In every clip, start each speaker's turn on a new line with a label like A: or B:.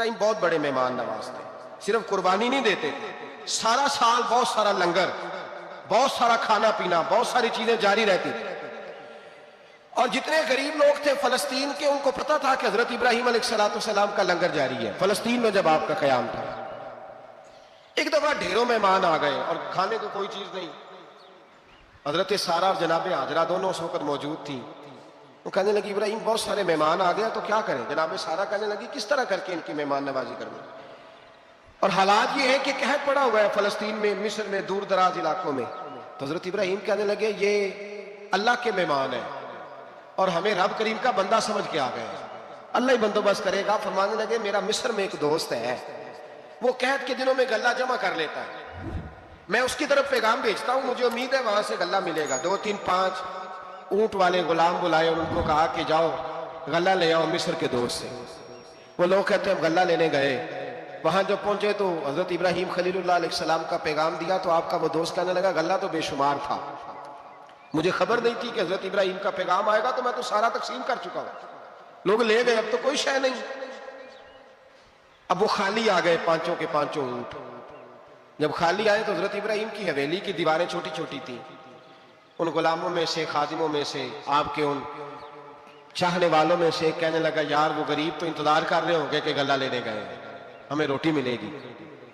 A: इब्राहिम बहुत बड़े मेहमान नवाज थे, सिर्फ कुर्बानी नहीं देते थे, सारा साल बहुत सारा लंगर, बहुत सारा खाना पीना, बहुत सारी चीजें जारी रहती थी। और जितने गरीब लोग थे फलस्तीन के, उनको पता था कि हजरत इब्राहिम अलैहिस्सलाम का लंगर जारी है। फलस्तीन में जब आपका कयाम था, एक दफा ढेरों मेहमान आ गए और खाने को कोई चीज नहीं। हजरत सारा और जनाब हाजरा दोनों उस वक्त मौजूद थी। वो कहने लगी इब्राहिम बहुत सारे मेहमान आ गए तो क्या करें। जनाब सारा कहने लगी किस तरह करके इनकी मेहमान नवाजी करनी। और हालात ये है कि कहर पड़ा हुआ है फलस्तीन में, मिस्र में, दूर दराज इलाकों में। तो हजरत इब्राहिम कहने लगे ये अल्लाह के मेहमान है और हमें रब करीम का बंदा समझ के आ गए, अल्लाह ही बंदोबस्त करेगा। फरमाने लगे मेरा मिस्र में एक दोस्त है, वो कैद के दिनों में गल्ला जमा कर लेता है, मैं उसकी तरफ पैगाम भेजता हूं, मुझे उम्मीद है वहां से गल्ला मिलेगा। 2 3 5 ऊंट वाले गुलाम बुलाए और उनको कहा कि जाओ गल्ला ले आओ मिस्र के दोस्त से। वो लोग कहते हैं गल्ला लेने गए, वहां जब पहुंचे तो हजरत इब्राहिम खलीलुल्लाह अलैहिस्सलाम का पैगाम दिया तो आपका वो दोस्त कहने लगा गल्ला तो बेशुमार था, मुझे खबर नहीं थी कि हजरत इब्राहिम का पैगाम आएगा, तो मैं तो सारा तकसीम कर चुका हूं, लोग ले गए, अब तो कोई शय नहीं। अब वो खाली आ गए पांचों के पांचों ऊंट। जब खाली आए तो हजरत इब्राहिम की हवेली की दीवारें छोटी छोटी थी। उन गुलामों में से, खादिमों में से, आपके उन चाहने वालों में से कहने लगा यार वो गरीब तो इंतजार कर रहे होंगे कि गल्ला लेने गए, हमें रोटी मिलेगी।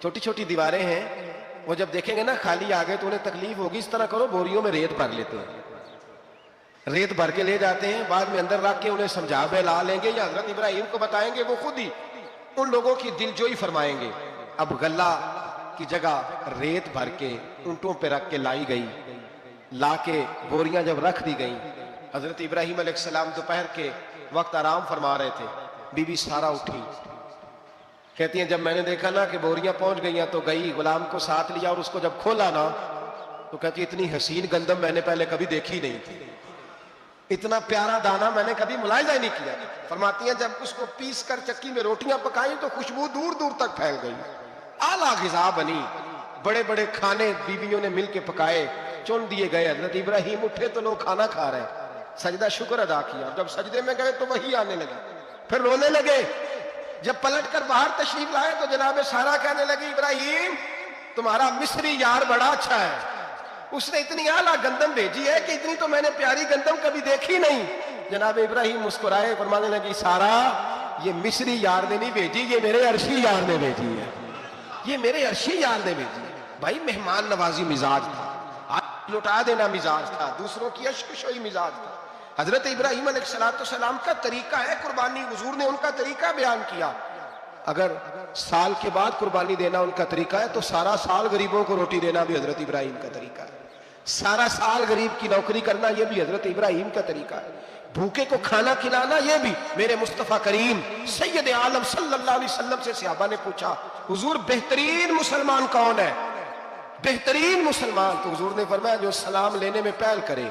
A: छोटी छोटी दीवारें हैं, वो जब देखेंगे ना खाली आ गए तो उन्हें तकलीफ होगी। इस तरह करो बोरियों में रेत भर लेते हैं, रेत भर के ले जाते हैं, बाद में अंदर रख के उन्हें समझा बहला लेंगे या हजरत इब्राहिम को बताएंगे, वो खुद ही उन लोगों की दिलजोई फरमाएंगे। अब गल्ला की जगह रेत भर के ऊंटों पे रख के लाई गई, लाके बोरियां जब रख दी गई, हजरत इब्राहिम अलैहिस्सलाम दोपहर के वक्त आराम फरमा रहे थे। बीबी सारा उठी, कहती हैं जब मैंने देखा ना कि बोरियां पहुंच गई तो गई, गुलाम को साथ लिया और उसको जब खोला ना तो कहती इतनी हसीन गंदम मैंने पहले कभी देखी नहीं थी, इतना प्यारा दाना मैंने कभी मुलाहिजा ही नहीं किया। फरमाती हैं जब उसको पीस कर चक्की में रोटियां पकाई तो खुशबू दूर दूर तक फैल गई, आला गिज़ा बनी, बड़े बड़े खाने बीवियों ने मिलके पकाए, चुन दिए गए। हजरत इब्राहिम उठे तो लोग खाना खा रहे, सजदा शुक्र अदा किया। जब सजदे में गए तो वही आने लगे, फिर रोने लगे। जब पलट कर बाहर तशरीफ लाए तो जनाब सारा कहने लगी इब्राहिम तुम्हारा मिस्री यार बड़ा अच्छा है, उसने इतनी आला गंदम भेजी है कि इतनी तो मैंने प्यारी गंदम कभी देखी नहीं। जनाब इब्राहिम मुस्कुराए, फरमाने लगी सारा ये मिस्री यार ने नहीं भेजी, ये मेरे अर्शी यार ने भेजी है, ये मेरे अर्शी यार ने भेजी है। भाई मेहमान नवाजी मिजाज था, लुटा देना मिजाज था, दूसरों की अश्कशोई मिजाज था। हजरत इब्राहिम अलैहिस्सलाम का तरीका है कुर्बानी, हुजूर ने उनका तरीका बयान किया। अगर साल के बाद कुर्बानी देना उनका तरीका है तो सारा साल गरीबों को रोटी देना भी हजरत इब्राहिम का तरीका है। सारा साल गरीब की नौकरी करना यह भी हजरत इब्राहिम का तरीका है। भूखे को खाना खिलाना यह भी मेरे मुस्तफा करीम सैयद आलम सल्लल्लाहु अलैहि वसल्लम से सहाबा ने पूछा हुजूर बेहतरीन मुसलमान कौन है, बेहतरीन मुसलमान? तो हुजूर ने फरमाया जो सलाम लेने में पहल करे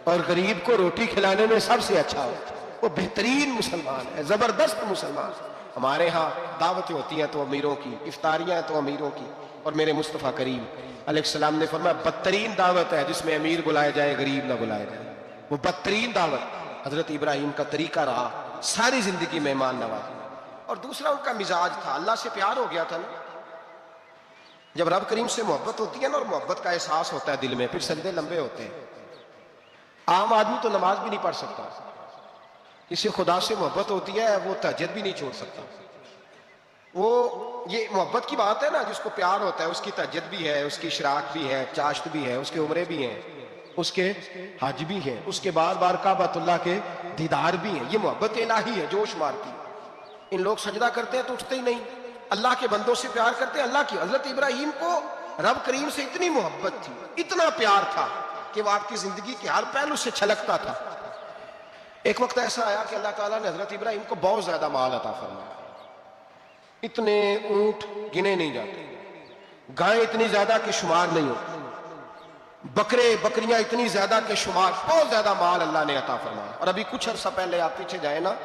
A: और गरीब को रोटी खिलाने में सबसे अच्छा हो, वो बेहतरीन मुसलमान है, जबरदस्त मुसलमान। हमारे यहाँ दावतें होती हैं तो अमीरों की, इफ्तारियां तो अमीरों की, और मेरे मुस्तफ़ा करीम अलैहिस्सलाम ने फरमाया बदतरीन दावत है जिसमें अमीर बुलाया जाए गरीब ना बुलाया जाए, वो बदतरीन दावत हजरत इब्राहिम का तरीका रहा सारी जिंदगी मेहमान नवाजी। और दूसरा उनका मिजाज था, अल्लाह से प्यार हो गया था ना। जब रब करीम से मोहब्बत होती है ना और मोहब्बत का एहसास होता है दिल में, फिर सजदे लंबे होते हैं। आम आदमी तो नमाज भी नहीं पढ़ सकता, किसी खुदा से मोहब्बत होती है वो तहज्जुद भी नहीं छोड़ सकता। वो ये मोहब्बत की बात है ना, जिसको प्यार होता है उसकी तहज्जुद भी है, उसकी इशराक भी है, चाश्त भी है, उसके उम्रे भी हैं, उसके हज भी है, उसके बार बार काबतुल्लाह के दीदार भी है। ये मोहब्बत इलाही है, जोश मारती है। इन लोग सजदा करते हैं तो उठते ही नहीं, अल्लाह के बंदों से प्यार करते हैं अल्लाह की। हजरत इब्राहिम को रब करीम से इतनी मोहब्बत थी, इतना प्यार था कि वो आपकी जिंदगी के हर पहलू से छलकता था। एक वक्त ऐसा आया कि अल्लाह ताला ने हजरत इब्राहिम को बहुत ज्यादा माल अता फरमाया, इतने ऊंट गिने नहीं जाते, गायें इतनी ज्यादा कि शुमार नहीं होती, बकरे बकरियां इतनी ज्यादा कि शुमार, बहुत ज्यादा माल अल्लाह ने अता फरमाया। और अभी कुछ अर्सा पहले आप पीछे जाए ना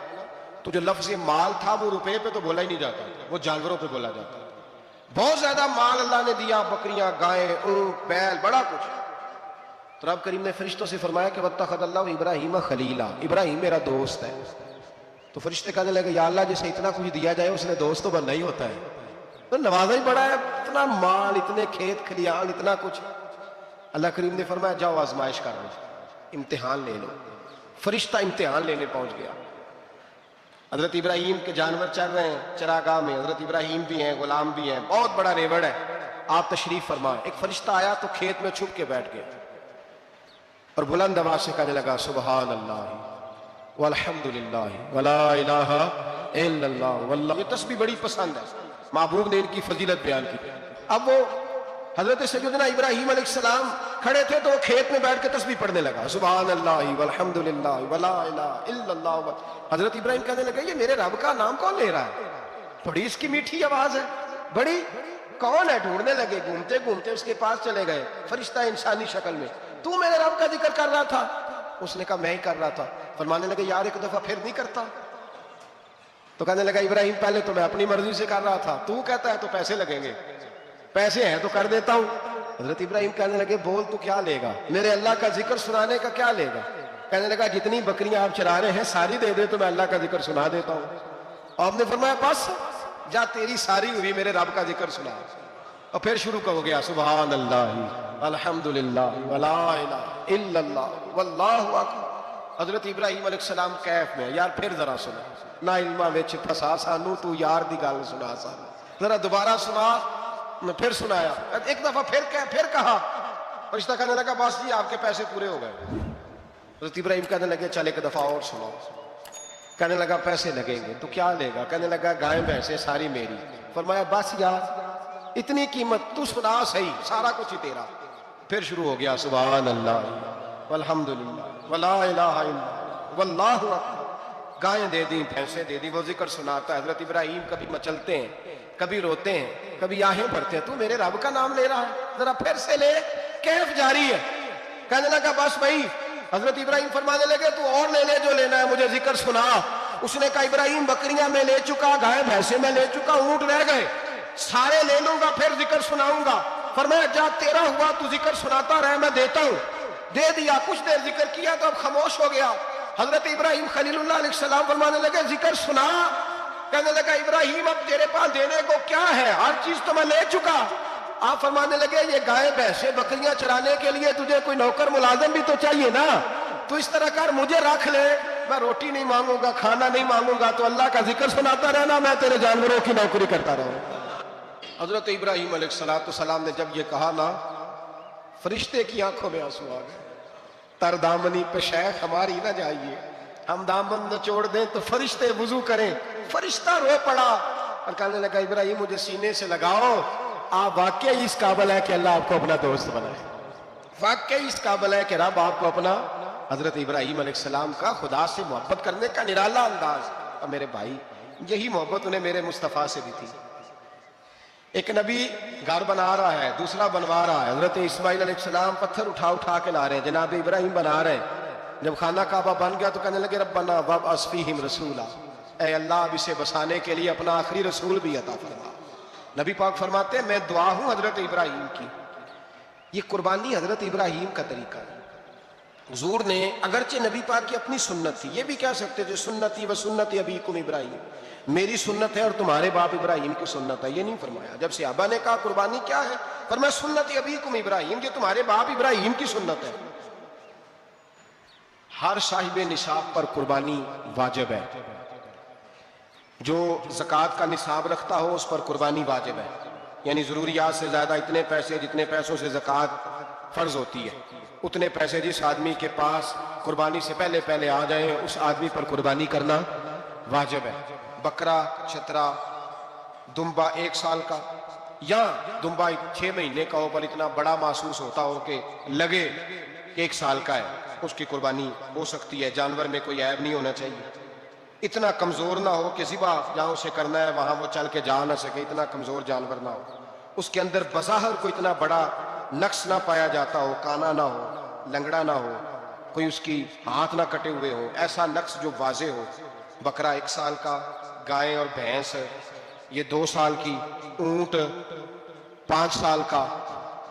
A: तो जो लफ्ज माल था वो रुपए पे तो बोला ही नहीं जाता, वो जानवरों पे बोला जाता। बहुत ज्यादा माल अल्लाह ने दिया, बकरियां, गायें, ऊंट, बैल, बड़ा कुछ। तो रब करीम ने फरिश्तों से फरमाया कि वत्तखज़ल्लाहु इब्राहीम खलीला, इब्राहिम मेरा दोस्त है। तो तो फरिश्ते कहने लगे या अल्लाह जिसे इतना कुछ दिया जाए उसने दोस्त तो बनना ही होता है, तो नवाजा ही बड़ा है, इतना माल, इतने खेत खलियान, इतना कुछ। अल्लाह करीम ने फरमाया जाओ आजमाइश कर लो, इम्तिहान ले लो। फरिश्ता इम्तिहान लेने पहुंच गया। हजरत इब्राहिम के जानवर चल रहे हैं चरागाह में, हजरत इब्राहिम भी हैं, गुलाम भी हैं, बहुत बड़ा रेवड़ है। आप तशरीफ फरमाए। एक फरिश्ता आया तो खेत में छुप के बैठ गया और बुलंद आवाज से कहने लगा सुबहान अल्लाह वल्हम्दुलिल्लाह वला इलाहा इल्लल्लाह वल्लाह। ये तस्बीह बड़ी पसंद है, महबूब ने इनकी फजीलत बयान की। अब वो हजरत सैयदना इब्राहिम अलैहिस्सलाम खड़े थे तो वो खेत में बैठ के तस्बीह पढ़ने लगा सुबहान अल्लाह वल्हम्दुलिल्लाह वला इलाहा इल्लल्लाह। हजरत इब्राहिम कहने लगे ये मेरे रब का नाम कौन ले रहा है, बड़ी इसकी मीठी आवाज है, बड़ी कौन है। ढूंढने लगे, घूमते घूमते उसके पास चले गए। फरिश्ता इंसानी शक्ल में, तू मेरे रब का जिक्र कर रहा था? उसने कहा मैं ही कर रहा था। फरमाने लगे यार एक दफा फिर नहीं करता? तो कहने लगा इब्राहिम पहले तो मैं अपनी मर्जी से कर रहा था, तू कहता है तो पैसे लगेंगे, पैसे हैं तो कर देता हूं। हजरत इब्राहिम कहने लगे बोल तू क्या लेगा, मेरे अल्लाह का जिक्र सुनाने का क्या लेगा? कहने लगा जितनी बकरियां आप चरा रहे हैं सारी दे दे तो मैं अल्लाह का जिक्र सुना देता हूं। आपने फरमाया बस जा तेरी सारी हुई, मेरे रब का जिक्र सुना। और फिर शुरू हो गया सुबहान अल्लाह अल्हम्दुलिल्लाह वला इलाहा इल्लल्लाह वल्लाहु अकबर। हजरत इब्राहिम अलैहिस्सलाम कैफ में, यार फिर जरा सुना, ना इल्मा विच फसा सानू, तू यार दी गल सुना सानू, जरा दोबारा सुना। मैं फिर सुनाया, एक दफा फिर कहा। फरिश्ता कहने लगा बस जी आपके पैसे पूरे हो गए। हजरत इब्राहिम कहने लगे चल एक दफा और सुनाओ। कहने लगा पैसे लगेंगे। तो क्या लेगा? कहने लगा गाय भैंसे सारी मेरी। फरमाया बस यार इतनी कीमत, तू सुना सही, सारा कुछ ही तेरा। फिर शुरू हो गया सुभान अल्लाह वल्हम्दुलिल्लाह वला इलाहा इल्लल्लाह वल्लाहु अकबर। गायें दे दी, भैंसे दे दी, वो जिक्र सुनाता है। हजरत इब्राहिम कभी मचलते हैं, कभी रोते हैं, कभी आहें भरते हैं, तू मेरे रब का नाम ले रहा है, जरा फिर से ले। कैफ जारी है। कहने लगा बस भाई। हजरत इब्राहिम फरमाने लगे तू और ले ले जो लेना है, मुझे जिक्र सुना। उसने कहा इब्राहिम बकरियां मैं ले चुका, गाय भैंसे मैं ले चुका, ऊंट रह गए, सारे ले लूंगा फिर जिक्र सुनाऊंगा। फरमाया जा तेरा हुआ, तू जिक्र सुनाता रहे, मैं देता हूं। दे दिया, कुछ देर जिक्र किया तो अब खामोश हो गया। हजरत इब्राहिम खलीलुल्लाह अलैहिस्सलाम फरमाने लगे जिक्र सुना। कहने लगा इब्राहिम अब तेरे पास देने को क्या है, हर चीज तो मैं ले चुका। आप फरमाने लगे ये गाय भैंसे बकरियां चराने के लिए तुझे कोई नौकर मुलाजिम भी तो चाहिए ना, तो इस तरह कर मुझे रख ले, मैं रोटी नहीं मांगूंगा, खाना नहीं मांगूंगा, तो अल्लाह का जिक्र सुनाता रहना, मैं तेरे जानवरों की नौकरी करता रहूं। हजरत इब्राहिम अलैहिस्सलाम ने जब ये कहा ना, फरिश्ते की आंखों में आंसू आ गए। तर दामनी पे शेख हमारी ना जाइए, हम दामन निचोड़ दें तो फरिश्ते वुजू करें। फरिश्ता रो पड़ा और कहने लगा इब्राहिम मुझे सीने से लगाओ, आप वाकई इस काबिल है कि अल्लाह आपको अपना दोस्त बनाए, वाकई इस काबिल है कि रब आपको अपना। हजरत इब्राहिम अलैहिस्सलाम का खुदा से मोहब्बत करने का निराला अंदाज। और मेरे भाई यही मोहब्बत उन्हें मेरे मुस्तफ़ा से भी थी। एक नबी घर बना रहा है, दूसरा बनवा रहा है। हजरत इस्माइल अलैहिस्सलाम पत्थर उठा उठा के ला रहे हैं, जनाब इब्राहिम बना रहे हैं। जब खाना काबा बन गया तो कहने लगे रब्बना वब अस्फीहिम रसूला, ऐ अल्लाह अब इसे बसाने के लिए अपना आखिरी रसूल भी अता फरमा। नबी पाक फरमाते हैं मैं दुआ हूं हजरत इब्राहिम की। ये कुर्बानी हजरत इब्राहिम का तरीका है। हुजूर ने अगरचे नबी पाक की अपनी सुन्नत थी, ये भी कह सकते थे सुन्नती व सुन्नती अबीकुम इब्राहिम, मेरी सुन्नत है और तुम्हारे बाप इब्राहिम की सुन्नत है। ये नहीं फरमाया। जब सहाबा ने कहा कुर्बानी क्या है, फरमाया सुन्नती अबीकुम इब्राहिम, ये तुम्हारे बाप इब्राहिम की सुन्नत है। हर साहिब निसाब पर कुर्बानी वाजिब है। जो ज़कात का निसाब रखता हो उस पर कुर्बानी वाजिब है, यानी ज़रूरियात से ज़्यादा इतने पैसे, जितने पैसों से ज़कात फ़र्ज होती है, उतने पैसे जिस आदमी के पास कुर्बानी से पहले पहले आ जाए उस आदमी पर कुर्बानी करना वाजिब है। बकरा, छतरा, दुम्बा 1 साल का या दुम्बा 6 महीने का हो पर इतना बड़ा महसूस होता हो कि लगे कि 1 साल का है, उसकी कुर्बानी हो सकती है। जानवर में कोई ऐब नहीं होना चाहिए, इतना कमजोर ना हो कि ज़िबा जहाँ उसे करना है वहां वो चल के जा ना सके, इतना कमजोर जानवर ना हो, उसके अंदर बज़ाहिर कोई इतना बड़ा नक्श ना पाया जाता हो, काना ना हो, लंगड़ा ना हो, कोई उसकी हाथ ना कटे हुए हो, ऐसा नक्श जो वाजे हो। बकरा 1 साल का, गाय और भैंस ये 2 साल की, ऊंट 5 साल का।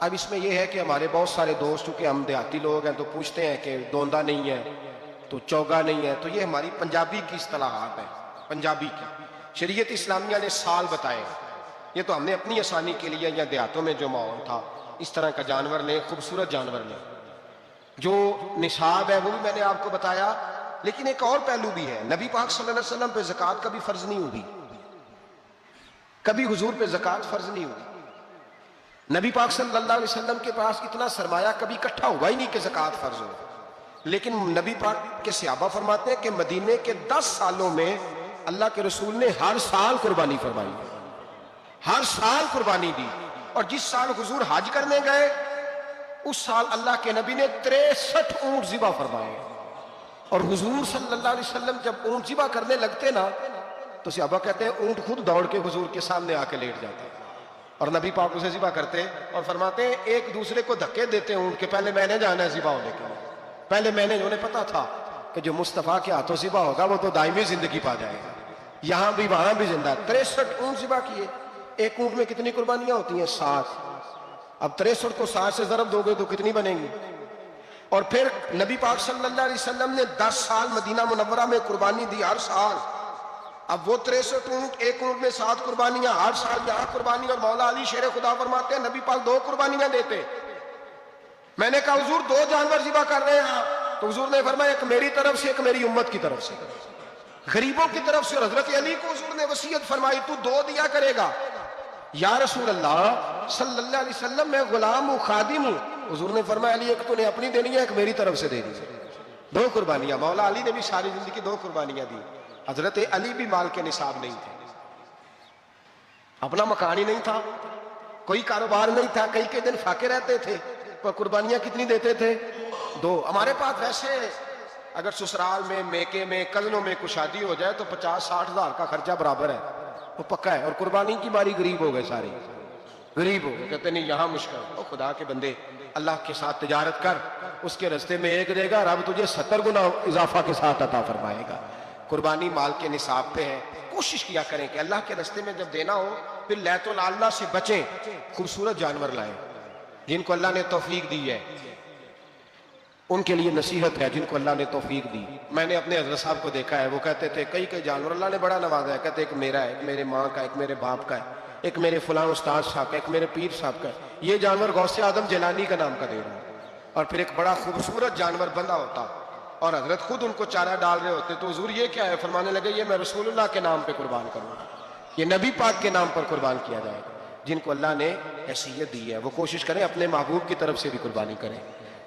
A: अब इसमें यह है कि हमारे बहुत सारे दोस्त, चूंकि हम देहाती लोग हैं, तो पूछते हैं कि दोंदा नहीं है तो चौगा नहीं है, तो ये हमारी पंजाबी की इस्तिलाहात है। पंजाबी की। शरीयत इस्लामिया ने साल बताए, ये तो हमने अपनी आसानी के लिए, या देहातों में जो माहौल था इस तरह का जानवर ले, खूबसूरत जानवर ले। जो निसाब है वो भी मैंने आपको बताया, लेकिन एक और पहलू भी है। नबी पाक सल्लल्लाहु अलैहि वसल्लम पे ज़कात कभी फर्ज नहीं हुई, कभी हुजूर पे ज़कात फर्ज नहीं हुई। नबी पाक सल्लल्लाहु अलैहि वसल्लम के पास इतना सरमाया कभी इकट्ठा हुआ ही नहीं कि ज़कात फर्ज हो। लेकिन नबी पाक के सहाबा फरमाते हैं कि मदीने के 10 सालों में अल्लाह के रसूल ने हर साल कुर्बानी फरमाई, हर साल कुर्बानी दी। और जिस साल हुजूर हज करने गए उस साल अल्लाह के नबी ने 63 ऊंट ज़िबा फरमाए। और हुजूर सल्लल्लाहु अलैहि वसल्लम जब ऊंट ज़िबा करने लगते ना, तो सहाबा कहते हैं ऊंट खुद दौड़ के हुजूर के सामने आके लेट जाते और नबी पाक उसे ज़िबा करते और फरमाते हैं एक दूसरे को धक्के देते ऊंट के, पहले मैंने जाना है ज़िबा होने के लिए, पहले मैंने। उन्हें पता था कि जो मुस्तफ़ा के हाथों ज़िबा होगा वो तो दायमी जिंदगी पा जाएगा, यहां भी वहां भी जिंदा। 63 ऊंट ज़िबा किए। एक ऊंट में कितनी कुर्बानियां होती हैं? 7। अब 63 को 7 से ज़रब दोगे तो कितनी बनेंगी? और फिर नबी पाक सल्लल्लाहु अलैहि वसल्लम ने 10 साल मदीना मुनव्वरा में कुर्बानी दी, हर साल। अब वो 63 ऊंट, एक ऊंट में 7 कुर्बानियां, हर साल यहाँ कुर्बानी। और मौला अली शेर खुदा फरमाते हैं नबी पाक 2 कुर्बानियां देते। मैंने कहा हुजूर 2 जानवर ज़िबा कर रहे हैं, तो हुजूर ने फरमाया एक मेरी तरफ से, एक मेरी उम्मत की तरफ से, गरीबों की तरफ से। और हजरत अली को हुजूर ने वसीयत फरमाई तू 2 दिया करेगा। या रसूल अल्लाह सल्लल्लाहु अलैहि वसल्लम मैं गुलाम हूं, खादिम हूं। हुजूर ने फरमाया अली एक तूने अपनी देनी है, एक मेरी तरफ से दे दी। 2 कुर्बानियां। मौला अली ने भी सारी जिंदगी 2 कुर्बानियां दी। हजरत अली भी माल के निसाब नहीं थे, अपना मकान ही नहीं था, कोई कारोबार नहीं था, कई दिन फाके रहते थे, पर कुर्बानियां कितनी देते थे? 2। हमारे पास वैसे अगर ससुराल में, मेके में, कजनों में कुछ शादी हो जाए तो 50-60 हजार का खर्चा बराबर है, वो पक्का है। और कुर्बानी की बारी गरीब हो गए, सारे गरीब हो गए। कहते नहीं यहाँ मुश्किल। और खुदा के बंदे अल्लाह के साथ तिजारत कर, उसके रास्ते में 1 देगा, रब तुझे 70 गुना इजाफा के साथ अता फरमाएगा। कुर्बानी माल के निसाब पे है। कोशिश किया करें कि अल्लाह के रास्ते में जब देना हो फिर लैतुल आला से बचें, खूबसूरत जानवर लाएं। जिनको अल्लाह ने तौफीक दी है उनके लिए नसीहत है, जिनको अल्लाह ने तौफीक दी। मैंने अपने हज़रत साहब को देखा है, वो कहते थे कई जानवर अल्लाह ने बड़ा नवाजा है। कहते एक मेरा है, एक मेरे माँ का, एक मेरे बाप का है, एक मेरे फलां उस्ताद साहब का, एक मेरे पीर साहब का। ये जानवर गौसे आदम जिलानी का नाम का दे रहा है। और फिर एक बड़ा खूबसूरत जानवर बंधा होता और हजरत खुद उनको चारा डाल रहे होते। तो हुजूर ये क्या है? फरमाने लगे ये मैं रसूलुल्लाह के नाम पे कुर्बान करूँगा, ये नबी पाक के नाम पर कुर्बान किया जाएगा। जिनको अल्लाह ने हैसियत दी है वो कोशिश करें अपने महबूब की तरफ से भी कुर्बानी करें,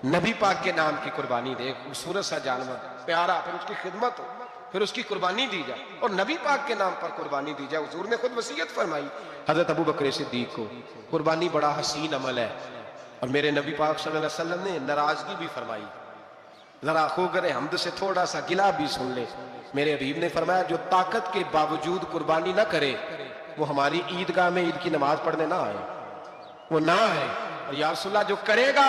A: नबी पाक के नाम की कुर्बानी दे। खूबसूरत सा जानवर प्यारा, फिर उसकी खिदमत हो, फिर उसकी कुर्बानी दी जाए और नबी पाक के नाम पर कुर्बानी दी जाए। हुजूर ने खुद वसीयत फरमाई हजरत अबू बकर सिद्दीक को, कुर्बानी बड़ा हसीन अमल है। और मेरे नबी पाक सल्लल्लाहु अलैहि वसल्लम ने नाराजगी भी फरमाई। जरा खूगर हमद से थोड़ा सा गिला भी सुन ले। मेरे हबीब ने फरमाया जो ताकत के बावजूद कुर्बानी ना करे वो हमारी ईदगाह में ईद की नमाज पढ़ने ना आए, वो ना है। और या रसूलल्लाह जो करेगा,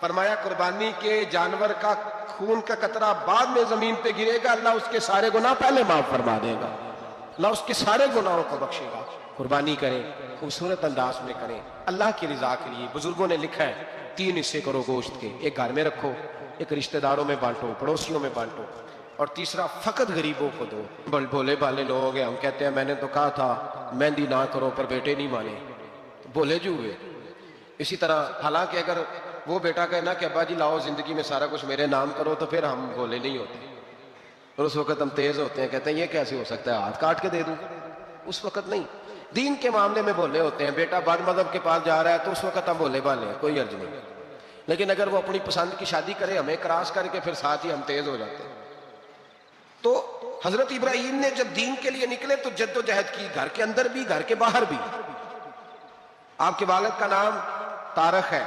A: फरमाया कुर्बानी के जानवर का खून का कतरा बाद में जमीन पे गिरेगा, अल्लाह उसके सारे गुनाह पहले माफ फरमा देगा, अल्लाह उसके सारे गुनाहों को बख्शेगा। कुर्बानी करें, खूबसूरत अंदाज में करें, अल्लाह की रिजा के लिए। बुजुर्गों ने लिखा है 3 हिस्से करो गोश्त के, एक घर में रखो, एक रिश्तेदारों में बांटो, पड़ोसियों में बांटो, और तीसरा फकत गरीबों को दो। भोले भाले लोग हैं, हम कहते हैं मैंने तो कहा था मेहंदी ना करो पर बेटे नहीं माने, तो भोले जो हुए। इसी तरह हालांकि अगर वो बेटा कहे ना कि अब्बा जी लाओ जिंदगी में सारा कुछ मेरे नाम करो, तो फिर हम भोले नहीं होते। और उस वक्त हम तेज होते हैं, कहते हैं ये कैसे हो सकता है, हाथ काट के दे दूं। उस वक्त नहीं, दीन के मामले में भोले होते हैं। बेटा बद मजहब के पास जा रहा है तो उस वक्त हम भोले भाले हैं, कोई अर्ज नहीं। लेकिन अगर वो अपनी पसंद की शादी करे, हमें क्रॉस करके, फिर साथ ही हम तेज हो जाते हैं। तो हजरत इब्राहिम ने जब दीन के लिए निकले तो जद्दोजहद की, घर के अंदर भी घर के बाहर भी। आपके वालिद का नाम तारक है,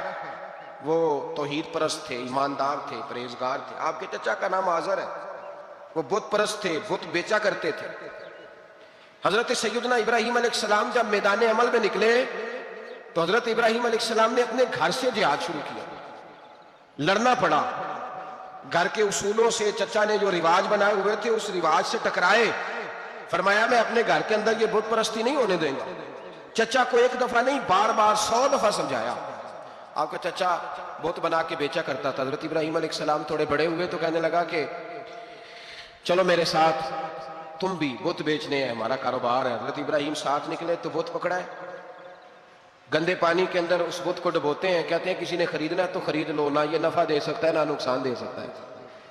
A: वो तौहीद परस्त थे, ईमानदार थे, परहेजगार थे। आपके चचा का नाम आजर है, वो बुत परस्त थे, बुत बेचा करते थे। हजरत सैयदना इब्राहिम अलैहिस्सलाम जब मैदान अमल में निकले तो हजरत इब्राहिम अलैहिस्सलाम ने अपने घर से जिहाद शुरू किया, लड़ना पड़ा। घर के उसूलों से चचा ने जो रिवाज बनाए हुए थे उस रिवाज से टकराए। फरमाया मैं अपने घर के अंदर ये बुत परस्ती नहीं होने देंगे। चचा को एक दफा नहीं बार बार 100 दफा समझाया। आपका चचा बुत बना के बेचा करता था। हजरत इब्राहिम अलैहिस्सलाम थोड़े बड़े हुए तो कहने लगा कि चलो मेरे साथ तुम भी बुत बेचने हैं, हमारा कारोबार है। हजरत इब्राहिम साथ निकले तो बुत पकड़ा है, गंदे पानी के अंदर उस बुत को डुबोते हैं, कहते हैं किसी ने खरीदना है तो खरीद लो, ना ये नफा दे सकता है ना नुकसान दे सकता है,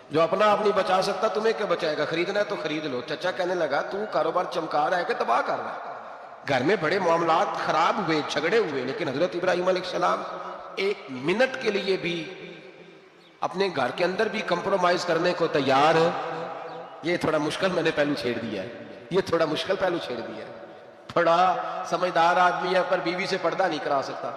A: जो अपना आप नहीं बचा सकता तुम्हें क्या बचाएगा, खरीदना है तो खरीद लो। चचा कहने लगा तू कारोबार चमका रहा है कि तबाह कर रहा है। घर में बड़े मामलात खराब हुए, झगड़े हुए, लेकिन हजरत इब्राहिम अलैहिस्सलाम एक मिनट के लिए भी अपने घर के अंदर भी कंप्रोमाइज करने को तैयार है। ये थोड़ा मुश्किल मैंने पहलू छेड़ दिया है, ये थोड़ा मुश्किल पहलू छेड़ दिया है। थोड़ा समझदार आदमी है पर बीवी से पर्दा नहीं करा सकता,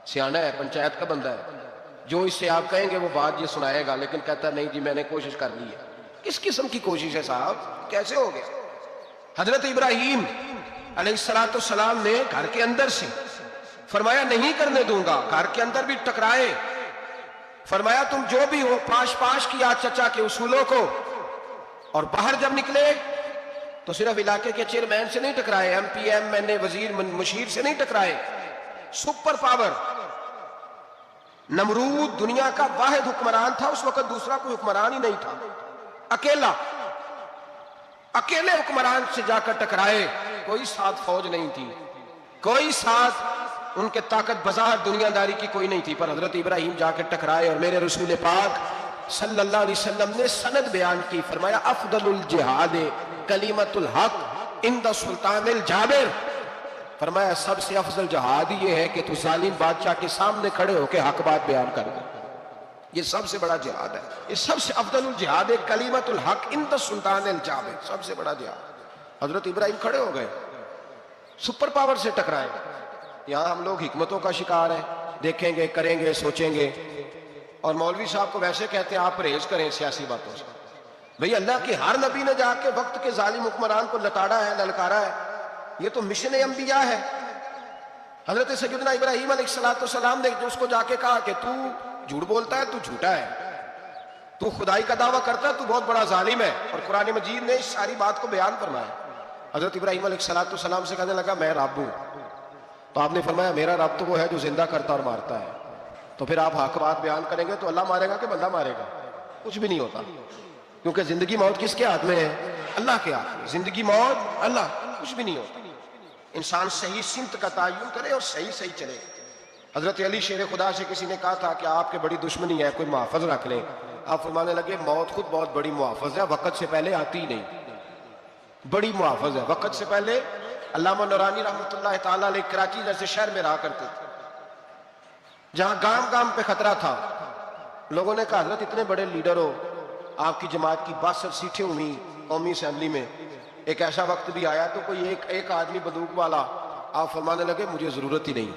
A: सियाना है, पंचायत का बंदा है, जो इससे आप कहेंगे वो बात ये सुनाएगा, लेकिन कहता नहीं जी मैंने कोशिश कर ली है। किस किस्म की कोशिश है साहब, कैसे हो गया? हजरत इब्राहिम अलैहिस्सलाम ने घर के अंदर से फरमाया नहीं करने दूंगा, घर के अंदर भी टकराए, फरमाया तुम जो भी हो पाश पाश किया चचा के उसूलों को, और बाहर जब निकले तो सिर्फ इलाके के चेयरमैन से नहीं टकराए, एमपी एमएनए वजीर मुशीर से नहीं टकराए, सुपर पावर नमरूद दुनिया का वाहिद हुक्मरान था उस वक्त, दूसरा कोई हुक्मरान ही नहीं था, अकेले हुक्मरान से जाकर टकराए। कोई साथ फौज नहीं थी, कोई साथ उनके ताकत बज़ाहिर दुनियादारी की कोई नहीं थी, पर हजरत इब्राहिम जाकर टकराए। और मेरे रसूल पाक सल्लल्लाहु अलैहि वसल्लम ने सनद बयान की, फरमाया अफदलुल जिहाद कलीमतुल हक इंद सुल्तानिल जाबिर, फरमाया सबसे अफजल जिहाद ये है कि तू जालिम बादशाह के सामने खड़े होकर हक बात बयान कर दे, ये सबसे बड़ा जिहाद है, ये सबसे अफदलुल जिहाद है कलीमतुल हक इंद सुल्तानिल जाबिर, सबसे बड़ा जिहाद। हजरत इब्राहिम खड़े हो गए, सुपर पावर से टकराए। यहां हम लोग हिकमतों का शिकार है, देखेंगे करेंगे सोचेंगे, और मौलवी साहब को वैसे कहते हैं आप परहेज करें सियासी बातों से। भाई अल्लाह के हर नबी ने जाके वक्त के जालिम हुक्मरान को लताड़ा है, ललकारा है, ये तो मिशन अंबिया है। हजरत सैयदना इब्राहिम अलैहिस्सलाम ने उसको जाके कहा कि तू झूठ बोलता है, तू झूठा है, तू खुदाई का दावा करता है, तू बहुत बड़ा जालिम है। और कुरान मजीद ने इस सारी बात को बयान फरमाया। हजरत इब्राहिम अलैहिस्सलाम से कहने लगा मैं रब हूं, तो आपने फरमाया मेरा रब तो वो है जो जिंदा करता और मारता है। तो फिर आप हक बात बयान करेंगे तो अल्लाह मारेगा कि बंदा मारेगा? कुछ भी नहीं होता, क्योंकि जिंदगी मौत किसके हाथ में है? अल्लाह के हाथ में। जिंदगी मौत अल्लाह, कुछ भी नहीं होता। इंसान सही सिमत का तयन करे और सही सही चले। हजरत अली शेर खुदा से किसी ने कहा था कि आपके बड़ी दुश्मनी है, कोई मुहाफज रख ले। आप फरमाने लगे मौत खुद बहुत बड़ी मुहाफज है, वक़्त से पहले आती ही नहीं, बड़ी मुहाफज है वक़्त से पहले। अल्लामा नूरानी रहमतुल्लाह तआला अलैह कराची जैसे शहर में रहा करते थे, जहां गांव गांव पे खतरा था। लोगों ने कहा हजरत इतने बड़े लीडर हो, आपकी जमात की 62 सीटें हुई कौमी असेंबली में, एक ऐसा वक्त भी आया तो कोई एक आदमी बंदूक वाला। आप फरमाने लगे मुझे जरूरत ही नहीं,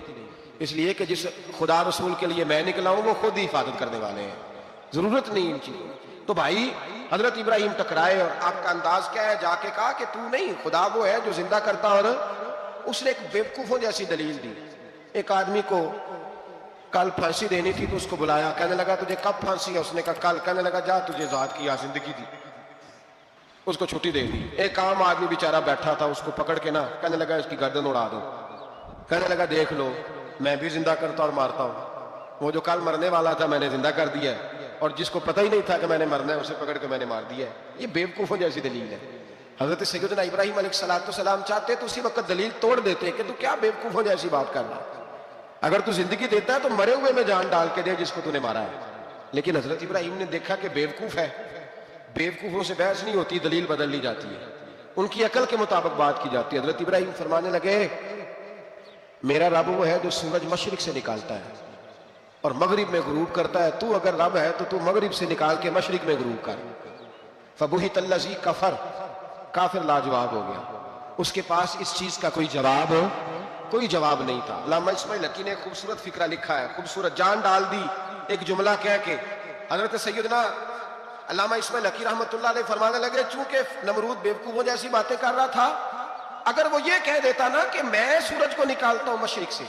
A: इसलिए कि जिस खुदा रसूल के लिए मैं निकला हूं वो खुद ही हिफाजत करने वाले हैं, जरूरत नहीं इन चीजों। तो भाई हजरत इब्राहिम टकराए और आपका अंदाज क्या है? जाके कहा कि तू नहीं, खुदा वो है जो जिंदा करता। और उसने एक बेवकूफों जैसी दलील दी। एक आदमी को कल फांसी देनी थी तो उसको बुलाया, कहने लगा तुझे कब फांसी है? उसने कहा कल। कहने लगा जा तुझे आजाद किया, जिंदगी दी, उसको छुट्टी दे दी। एक आम आदमी बेचारा बैठा था, उसको पकड़ के ना कहने लगा इसकी गर्दन उड़ा दो। कहने लगा देख लो मैं भी जिंदा करता और मारता हूं, वो जो कल मरने वाला था मैंने जिंदा कर दिया है, और जिसको पता ही नहीं था कि मैंने मरना है उसे पकड़ के मैंने मार दिया है। ये बेवकूफों जैसी दलील है। हजरत सैयदना इब्राहिम अलैहिस्सलाम चाहते तो उसी वक्त दलील तोड़ देते कि तू क्या बेवकूफों जैसी बात कर रहा है, अगर तू जिंदगी देता है तो मरे हुए में जान डाल के दे जिसको तूने मारा है। लेकिन हजरत इब्राहिम ने देखा कि बेवकूफ है, बेवकूफों से बहस नहीं होती, दलील बदल ली जाती है, उनकी अकल के मुताबिक बात की जाती है। हजरत इब्राहिम फरमाने लगे मेरा रब वो है जो सूरज मशरिक से निकालता है और मगरिब में गुरूब करता है। तू अगर रब है तो तू मगरिब से निकाल के मशरिक में गुरूब कर। फबुहित अल्लज़ी कफर, काफिर लाजवाब हो गया, उसके पास इस चीज का कोई जवाब नहीं था। अल्लामा इस्माइल हकी ने खूबसूरत फिक्रा लिखा है, खूबसूरत जान डाल दी एक जुमला कह के। हजरत सैयदना अल्लामा इस्माइल हकी रहमतुल्लाह अलैह फरमाने लगे चूंकि नमरूद बेवकूफों जैसी बातें कर रहा था, अगर वो ये कह देता ना कि मैं सूरज को निकालता हूं मशरिक से,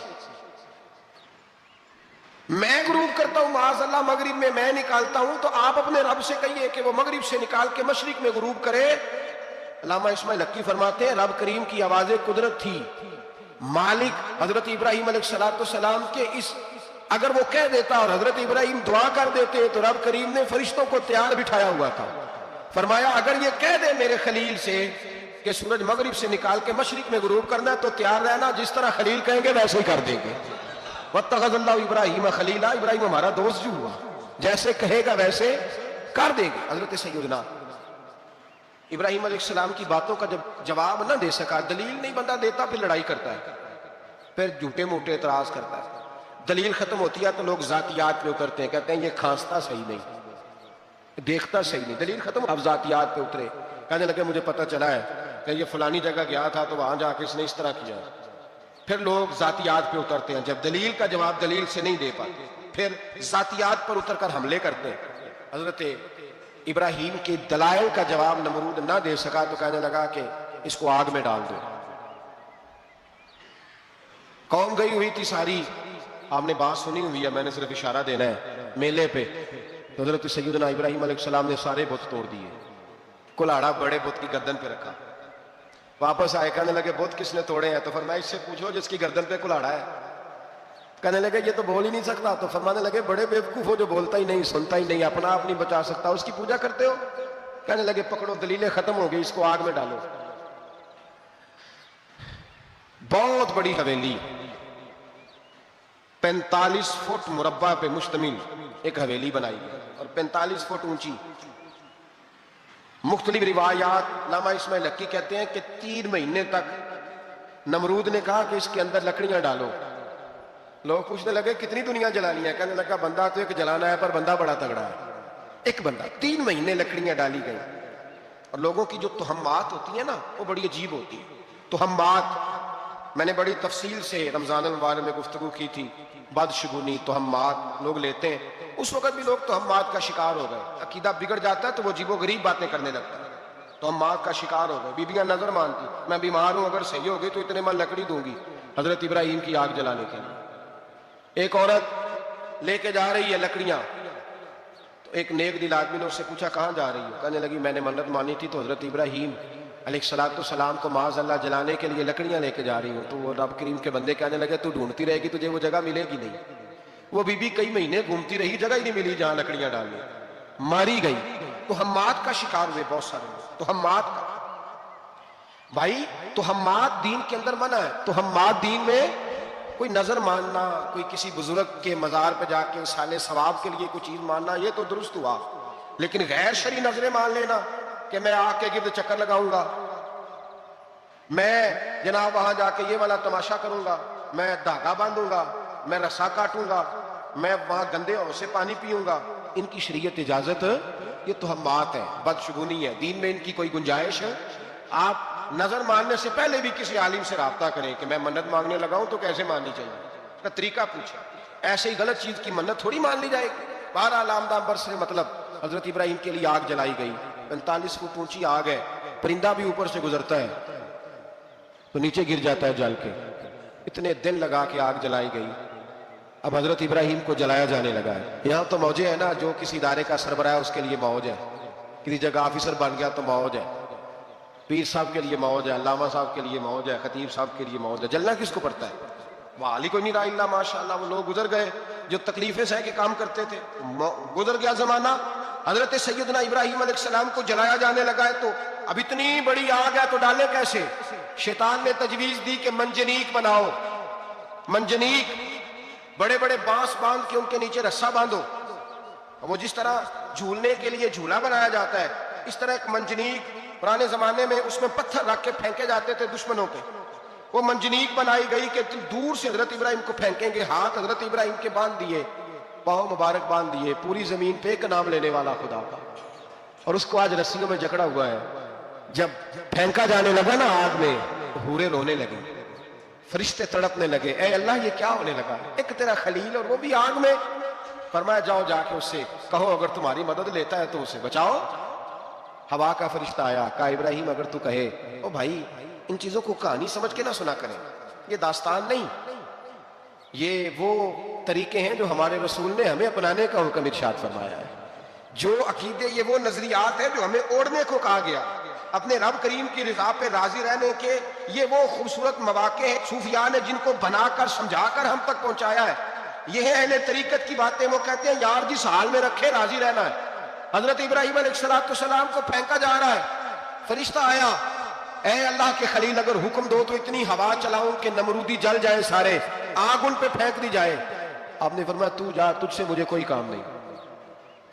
A: मैं गुरूब करता हूं माअज़ल्लाह मगरिब में मैं निकालता हूं, तो आप अपने रब से कहिए कि वो मगरिब से निकाल के मशरिक में गुरूब करे। अल्लामा इस्माइल हकी फरमाते हैं रब करीम की आवाज़े कुदरत थी, मालिक हजरत इब्राहिम अलैहिस्सलाम के इस, अगर वो कह देता और हजरत इब्राहिम दुआ कर देते तो रब करीम ने फरिश्तों को तैयार बिठाया हुआ था। फरमाया अगर ये कह दे मेरे खलील से कि सूरज मगरिब से निकाल के मशरिक में गुरूब करना है तो तैयार रहना, जिस तरह खलील कहेंगे वैसे ही कर देंगे। वत्तखज़ल्लाहु इब्राहीम खलीला, इब्राहिम हमारा दोस्त जो हुआ, जैसे कहेगा वैसे कर देंगे। हजरत सैयदना इब्राहिम अलैहिस्सलाम की बातों का जब जवाब ना दे सका, दलील नहीं बंदा देता, फिर लड़ाई करता है, फिर झूठे मूठे एतराज करता है। दलील खत्म होती है तो लोग जातियात पे उतरते हैं, कहते हैं ये खांसता सही नहीं, देखता सही नहीं। दलील खत्म, अब जातियात पे उतरे, कहने लगे मुझे पता चला है कि ये फलानी जगह गया था तो वहां जाके इसने इस तरह किया। फिर लोग जातियात पे उतरते हैं, जब दलील का जवाब दलील से नहीं दे पाते फिर जातियात पर उतरकर हमले करते हैं। हजरत इब्राहिम के दलाइल का जवाब नमरूद ना दे सका तो कहने लगा कि इसको आग में डाल दो। कौम गई हुई थी सारी, आपने बात सुनी हुई है, मैंने सिर्फ इशारा देना है। मेले पे तो हजरत सैयदना इब्राहिम अलैहिस्सलाम ने सारे बुत तोड़ दिए, कुल्हाड़ा बड़े बुत की गर्दन पे रखा, वापस आए, कहने लगे बुत किसने तोड़े हैं? तो फरमाया इससे पूछो जिसकी गर्दन पे कुल्हाड़ा है। कहने लगे ये तो बोल ही नहीं सकता। तो फरमाने लगे बड़े बेवकूफ हो जो बोलता ही नहीं, सुनता ही नहीं, अपना आप नहीं बचा सकता, उसकी पूजा करते हो? कहने लगे पकड़ो, दलीलें खत्म हो गई, इसको आग में डालो। बहुत बड़ी हवेली, 45 फुट मुरब्बा पे मुश्तमिल एक हवेली बनाई गई और 45 फुट ऊंची। मुख्तलिफ रिवायात, लामा इस्माइल हक्की कहते हैं कि 3 महीने तक नमरूद ने कहा कि इसके अंदर लकड़ियां डालो। लोग पूछने लगे कितनी दुनिया जलानी है? कहने लगा बंदा तो एक जलाना है, पर बंदा बड़ा तगड़ा है, एक बंदा। 3 महीने लकड़ियां डाली गई। और लोगों की जो तुहम्मात होती है ना, वो बड़ी अजीब होती है। तुहम्मात मैंने बड़ी तफसील से रमजान मुबारक में गुफ्तगू की थी। बदशगुनी, तुहम्मात लोग लेते हैं, उस वक्त भी लोग तुहम्मात का शिकार हो गए। अकीदा बिगड़ जाता है तो वो अजीबो गरीब बातें करने लगता है, तुहम्मात का शिकार हो गए। बीबियां नजर मानती, मैं बीमार हूं, अगर सही हो गई तो इतने मन लकड़ी दूंगी हजरत इब्राहिम की आग जलाने के लिए। एक औरत लेके जा रही है लकड़ियां, तो एक नेक दिल आदमी ने उससे पूछा कहां जा रही हो? कहने लगी मैंने मन्नत मानी थी तो हजरत इब्राहिम अलैहिस्सलाम को माज़ अल्लाह जलाने के लिए लकड़ियां लेके जा रही हूं। तो वो रब करीम के बंदे कहने लगे तू ढूंढती रहेगी, तुझे वो जगह मिलेगी नहीं। वो बीबी कई महीने घूमती रही, जगह ही नहीं मिली जहां लकड़ियां डालनी, मारी गई। तो हम्मात का शिकार हुए बहुत सारे लोग। तो हम्मात का भाई, तो हम्मात दीन के अंदर मना है। तो हम्मात दीन में कोई नजर मानना, कोई किसी बुजुर्ग के मजार पे जाके साले सवाब के लिए कोई चीज मानना, ये तो दुरुस्त हुआ। लेकिन गैर शरी नजरें मान लेना कि मैं आके गिर्द चक्कर लगाऊंगा, मैं जनाब वहां जाके ये वाला तमाशा करूंगा, मैं धागा बांधूंगा, मैं रस्सा काटूंगा, मैं वहां गंदे हौर से पानी पीऊंगा, इनकी शरीयत इजाजत, ये तो हम बात है, बदशगुनी है, दीन में इनकी कोई गुंजाइश है? आप नजर मानने से पहले भी किसी आलिम से राब्ता करें कि मैं मन्नत मांगने लगाऊं तो कैसे माननी चाहिए, उसका तरीका पूछे। ऐसे ही गलत चीज की मन्नत थोड़ी मान ली जाएगी। बहरहाल आमदाम से मतलब हजरत इब्राहिम के लिए आग जलाई गई, 45 फुट ऊंची आग है, परिंदा भी ऊपर से गुजरता है तो नीचे गिर जाता है जल के। इतने दिन लगा के आग जलाई गई। अब हजरत इब्राहिम को जलाया जाने लगा है। यहाँ तो मौजे है ना, जो किसी इदारे का सरबराह है उसके लिए मौज है, किसी जगह ऑफिसर बन गया तो मौज है, पीर साहब के लिए मौज है, अल्लामा साहब के लिए मौज है, खतीब साहब के लिए मौज है। जलना किसको पड़ता है? वाली कोई नहीं रहा इल्ला माशाअल्लाह। वो लोग गुजर गए जो तकलीफें सह के काम करते थे, गुजर गया जमाना। हजरत सैयदना इब्राहिम अलैहिस्सलाम को जलाया जाने लगा है तो अब इतनी बड़ी आग है तो डाले कैसे? शैतान ने तजवीज दी कि मंजनीक बनाओ, मंजनीक, बड़े बड़े बांस बांध के उनके नीचे रस्सा बांधो। वो जिस तरह झूलने के लिए झूला बनाया जाता है, इस तरह एक मंजनीक पुराने जमाने में उसमें पत्थर रख के फेंके जाते थे दुश्मनों पे, वो मंजनीक बनाई गई कि दूर से हजरत इब्राहिम को फेंकेंगे। हाथ हजरत इब्राहिम के बांध दिए, पाँव मुबारक बांध दिए, पूरी जमीन पे एक नाम लेने वाला खुदा का, और उसको आज रस्सियों में जकड़ा हुआ है। जब फेंका जाने लगा ना आग में, हूरे रोने लगे, फरिश्ते तड़पने लगे, ए अल्लाह ये क्या होने लगा? एक तेरा खलील और वो भी आग में। फरमाया जाओ जाके उससे कहो अगर तुम्हारी मदद लेता है तो उसे बचाओ। हवा का फरिश्ता आया, कहा इब्राहिम अगर तू कहे। ओ भाई, इन चीजों को कहानी समझ के ना सुना करें, ये दास्तान नहीं, ये वो तरीके हैं जो हमारे रसूल ने हमें अपनाने का हुक्म इरशाद फरमाया है। जो अकीदे, ये वो नजरियात है जो हमें ओढ़ने को कहा गया, अपने रब करीम की रिजा पे राजी रहने के ये वो खूबसूरत मौके हैं सूफिया ने जिनको बनाकर समझाकर हम तक पहुंचाया है। ये है अहले तरीकत की बातें। वो कहते हैं यार जिस हाल में रखे राजी रहना है। हजरत इब्राहिम अलैहिस्सलाम को फेंका जा रहा है, फरिश्ता आया, ऐ अल्लाह के खलील, अगर हुक्म दो तो इतनी हवा चलाऊं कि नमरूदी जल जाए सारे, आग उन पे फेंक दी जाए। आपने फरमाया तू जा, तुझसे मुझे कोई काम नहीं।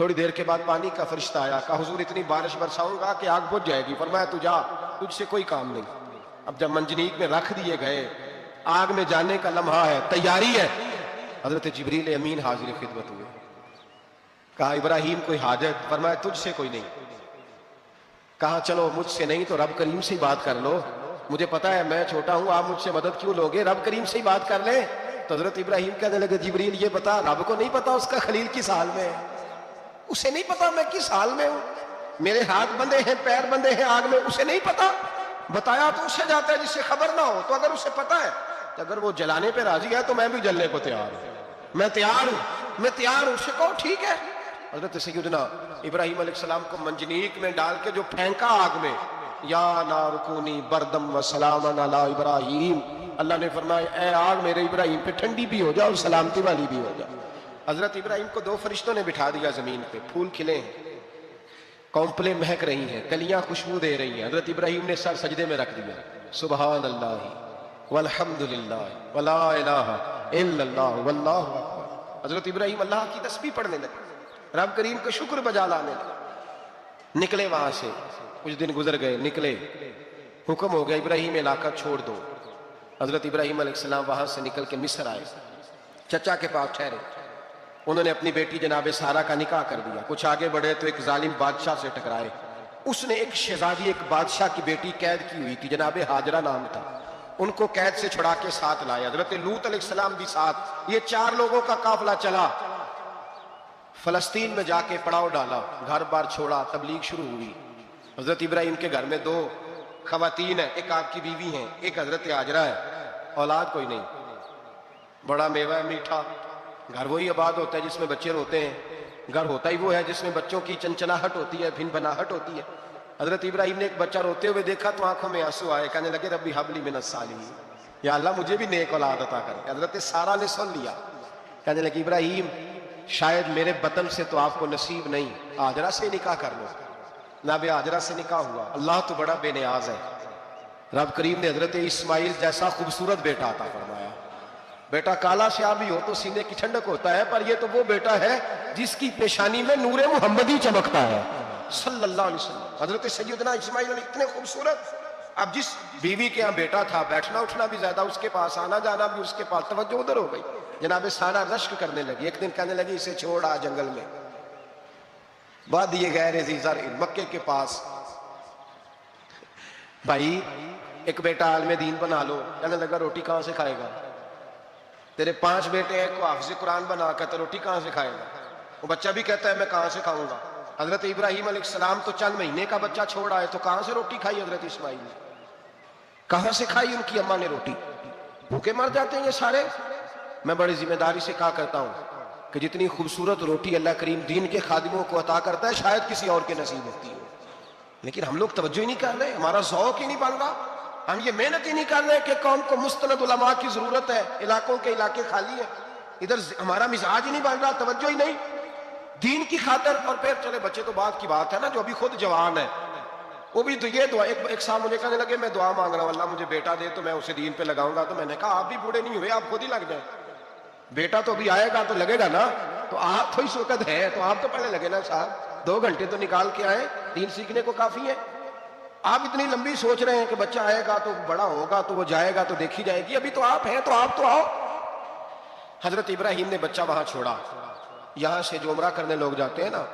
A: थोड़ी देर के बाद पानी का फरिश्ता आया, कहा हुजूर इतनी बारिश बरसाऊंगा कि आग बुझ जाएगी। फरमाया तू जा, तुझसे कोई काम नहीं। अब जब मंजनीक में रख दिए गए, आग में जाने का लम्हा है, तैयारी है, हजरत जिब्रील अमीन हाजिर खिदमत हुए। कहा इब्राहिम कोई हाजत? फरमाया तुझसे कोई नहीं। कहा चलो मुझसे नहीं तो रब करीम से ही बात कर लो, मुझे पता है मैं छोटा हूं, आप मुझसे मदद क्यों लोगे, रब करीम से ही बात कर ले। तो हजरत इब्राहिम कहने लगे जिब्रील ये बता, रब को नहीं पता उसका खलील किस हाल में है? उसे नहीं पता मैं किस हाल में हूं, मेरे हाथ बंधे हैं, पैर बंधे हैं आग में, उसे नहीं पता। बताया तो उसे जाता है जिससे खबर ना हो। तो अगर उसे पता है, तो अगर वो जलाने पे राजी है तो मैं भी जलने को तैयार हूं, मैं तैयार हूं, मैं तैयार हूं। उसे कहो ठीक है। हजरत सैयदना इब्राहिम अलैहिस्सलाम को मंजनीक में डाल के जो फेंका आग में, या नारुकूनी बरदम व सलामन अला इब्राहिम, अल्लाह ने फरमाया ऐ आग मेरे इब्राहिम पे ठंडी भी हो जा और सलामती वाली भी हो जा। हजरत इब्राहिम को दो फरिश्तों ने बिठा दिया जमीन पे, फूल खिले हैं, कौंपलें महक रही हैं, कलियां खुशबू दे रही हैं। हजरत इब्राहिम ने सर सजदे में रख दिया, सुबहान अल्लाह वल्हम्दुलिल्लाह वला इलाहा इल्लल्लाह वल्लाहु अकबर। हजरत इब्राहिम अल्लाह की तस्बीह पढ़ने लगे, रब करीम का शुक्र बजा लाने लगे। निकले वहां से, कुछ दिन गुजर गए, निकले, हुक्म हो गया इब्राहिम इलाका छोड़ दो। हजरत इब्राहिम अलैहिस्सलाम वहां से निकल के मिस्र आए, चचा के पास ठहरे। उन्होंने अपनी बेटी जनाबे सारा का निकाह कर दिया। कुछ आगे बढ़े तो एक जालिम बादशाह से टकराए। उसने एक शहजादी, एक बादशाह की बेटी कैद की हुई थी, जनाबे हाजरा नाम था, उनको कैद से छुड़ा के साथ लाए। हजरत लूत अलैहिस्सलाम भी साथ। ये 4 लोगों का काफिला चला, फलस्तीन में जाके पड़ाव डाला, घर बार छोड़ा, तबलीग शुरू हुई। हजरत इब्राहिम के घर में 2 खवातीन है, एक आपकी बीवी है, एक हजरत हाजरा है। औलाद कोई नहीं, बड़ा मेवा है मीठा। घर वही आबाद होता है जिसमें बच्चे रोते हैं, घर होता ही वो है जिसमें बच्चों की चंचनाहट होती है, भिन बनाहट होती है। हजरत इब्राहिम ने एक बच्चा रोते हुए देखा तो आंखों में आंसू आए, कहने लगे रब्बी हबली मिनस सालिहीन, या अल्लाह मुझे भी नेक औलाद अता कर। हजरत सारा ने सुन लिया, कहने लगी इब्राहिम शायद मेरे बतन से तो आपको नसीब नहीं, हाजरा से निकाह कर लो। नाबे हाजरा से निकाह हुआ। अल्लाह तो बड़ा बेनियाज है, रब करीम ने हजरत इस्माइल जैसा खूबसूरत बेटा अता फरमाया। बेटा काला श्याम भी हो तो सीने की ठंडक होता है, पर ये तो वो बेटा है जिसकी पेशानी में नूरे मुहम्मदी चमकता है सल्लल्लाहु अलैहि वसल्लम। हजरत सैयदना इस्माइल इतने खूबसूरत। अब जिस बीवी के यहाँ बेटा था, बैठना उठना भी ज्यादा उसके पास, आना जाना भी उसके पास, तवज्जो उधर हो गई। जनाबे सारा रश्क करने लगी। एक दिन कहने लगी इसे छोड़ आ जंगल में, बाद दिए गए जीजर मक्के के पास। भाई एक बेटा आलमे दीन बना लो। कहने लगा रोटी कहां से खाएगा, तेरे 5 बेटे हैं, को हाफिज़ कुरान बना कर तो रोटी कहां से खाएगा। वो बच्चा भी कहता है मैं कहां से खाऊंगा। हजरत इब्राहिम अलैहिस्सलाम तो चंद महीने का बच्चा छोड़ आए, तो कहां से रोटी खाई हजरत इस्माइल ने, कहां से खाई उनकी अम्मा ने रोटी। भूखे मर जाते हैं ये सारे। मैं बड़ी जिम्मेदारी से कहा करता हूं कि जितनी खूबसूरत रोटी अल्लाह करीम दीन के खादिमों को अता करता है शायद किसी और के नसीब होती है, लेकिन हम लोग तवज्जो ही नहीं कर रहे, हमारा ज़ौक़ ही नहीं बन रहा। हम ये मेहनत ही नहीं कर रहे कि कौम को मुस्तनद उलमा की जरूरत है, इलाकों के इलाके खाली है, इधर हमारा मिजाज ही नहीं बन रहा, तवज्जो ही नहीं दीन की खातर। और फिर चले बच्चे तो बात की बात है ना, जो अभी खुद जवान है वो भी तो ये दुआ। एक साहब मुझे कहने लगे मैं दुआ मांग रहा हूं अल्लाह मुझे बेटा दे तो मैं उसे दीन पे लगाऊंगा। तो मैंने कहा आप भी बूढ़े नहीं हुए, आप खुद ही लग जाए, बेटा तो अभी आएगा तो लगेगा ना। तो आप तो इस वक्त है तो आप तो पहले लगे ना साहब, 2 घंटे तो निकाल के आए, दीन सीखने को काफी है। आप इतनी लंबी सोच रहे हैं कि बच्चा आएगा तो बड़ा होगा तो वो जाएगा तो देखी जाएगी, अभी तो आप हैं तो आप तो आओ। हजरत इब्राहिम ने बच्चा वहां छोड़ा। यहां से जो उम्रा करने लोग जाते हैं ना,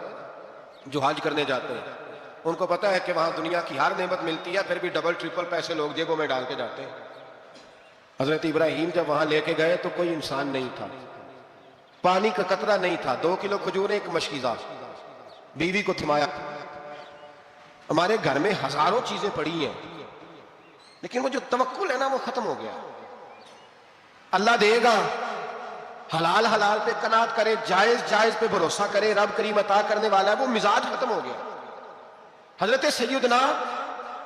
A: जो हज करने जाते हैं, उनको पता है कि वहां दुनिया की हर नेमत मिलती है, फिर भी डबल ट्रिपल पैसे लोग जेबों में डाल के जाते हैं। हजरत इब्राहिम जब वहां लेके गए तो कोई इंसान नहीं था, पानी का कतरा नहीं था, 2 किलो खजूर, एक मशकीजा, बीवी को थमाया। हमारे घर में हजारों चीजें पड़ी हैं, लेकिन वो जो तवक्कुल है ना वो खत्म हो गया। अल्लाह देगा, हलाल हलाल पे कनात करे, जायज जायज पे भरोसा करे, रब करीम अता करने वाला है, वो मिजाज खत्म हो गया। हजरत सैयदना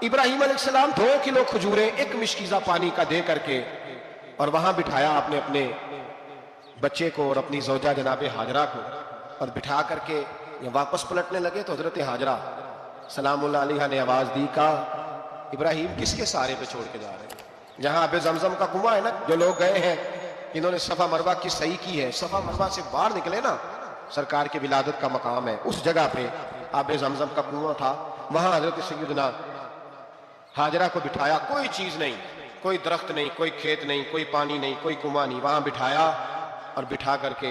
A: इब्राहिम अलैहिस्सलाम 2 किलो खजूरें, एक मिशकीजा पानी का दे करके और वहां बिठाया आपने अपने बच्चे को और अपनी ज़ौजा जनाबे हाजरा को, और बिठा करके वापस पलटने लगे तो हजरत हाजरा सलामुल्लाह अलैहा ने आवाज दी, कहा इब्राहिम किसके सहारे पे छोड़ के जा रहे हैं? जहां आबे जमजम का कुआं है ना, जो लोग गए हैं, इन्होंने सफा मरवा की सही की है, सफा मरवा से बाहर निकले ना, सरकार की विलादत का मकाम है, उस जगह पे आबे जमजम का कुआं था, वहां हजरत सैयदना हाजरा को बिठाया, कोई चीज नहीं, कोई दरख्त नहीं, कोई खेत नहीं, कोई पानी नहीं, कोई कुआं नहीं, वहां बिठाया और बिठा करके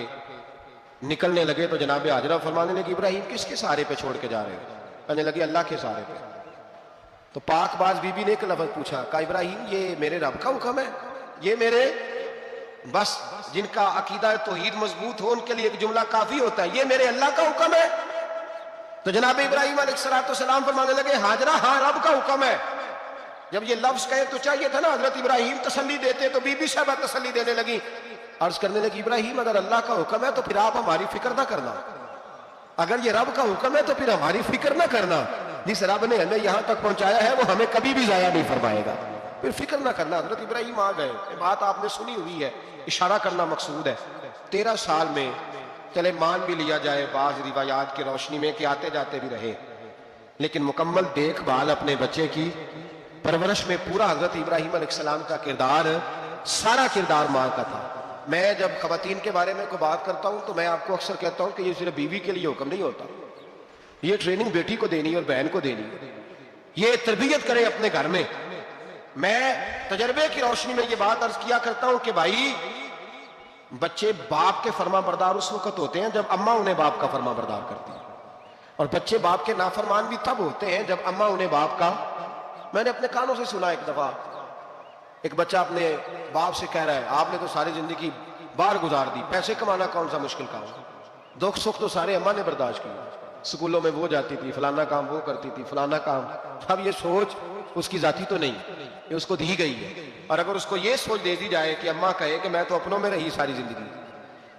A: निकलने लगे तो जनाब हाजरा फरमाने लगे इब्राहिम किसके सहारे पे छोड़ के जा रहे हो? कहने लगे अल्लाह के सहारे पे। तो पाकबाज बीबी ने एक लफ्ज पूछा, कहा इब्राहिम ये मेरे रब का हुक्म है, ये मेरे बस जिनका अकीदा तौहीद मजबूत हो उनके लिए एक जुमला काफी होता है, ये मेरे अल्लाह का हुक्म है? तो जनाब इब्राहिम अलैहिस्सलाम फरमाने लगे हाजरा हाँ रब का हुक्म है। जब ये लफ्ज कहे तो चाहिए था ना हजरत इब्राहिम तसल्ली देते, तो बीबी साहबा तसल्ली देने लगी, अर्ज करने लगी इब्राहिम अगर अल्लाह का हुक्म है तो फिर आप हमारी फिक्र ना करना, अगर ये रब का हुक्म है तो फिर हमारी फिक्र ना करना, जिस रब ने हमें यहां तक पहुंचाया है वो हमें कभी भी जाया नहीं फरमाएगा, फिर फिक्र ना करना। हजरत इब्राहिम आ गए, ये बात आपने सुनी हुई है, इशारा करना मकसूद है। 13 साल में चले मान भी लिया जाए बाज रिवायात की रोशनी में कि आते जाते भी रहे, लेकिन मुकम्मल देखभाल अपने बच्चे की परवरिश में पूरा हजरत इब्राहिम अलैहिस्सलाम का किरदार, सारा किरदार माँ का था। मैं जब खवातीन के बारे में कोई बात करता हूं तो मैं आपको अक्सर कहता हूं कि ये सिर्फ बीवी के लिए हुक्म नहीं होता, ये ट्रेनिंग बेटी को देनी और बहन को देनी, ये तरबियत करें अपने घर में। मैं तजर्बे की रोशनी में ये बात अर्ज किया करता हूं कि भाई बच्चे बाप के फर्मा बरदार उस वक्त होते हैं जब अम्मा उन्हें बाप का फर्मा बरदार करती है, और बच्चे बाप के नाफरमान भी तब होते हैं जब अम्मा उन्हें बाप का। मैंने अपने कानों से सुना, एक दफा एक बच्चा अपने बाप से कह रहा है आपने तो सारी जिंदगी बाहर गुजार दी, पैसे कमाना कौन सा मुश्किल काम, दुख सुख तो सारे अम्मा ने बर्दाश्त किया, स्कूलों में वो जाती थी, फलाना काम वो करती थी, फलाना काम। अब ये सोच उसकी जाती तो नहीं, ये उसको दी गई है। और अगर उसको ये सोच दे दी जाए कि अम्मा कहे कि मैं तो अपनों में रही सारी जिंदगी,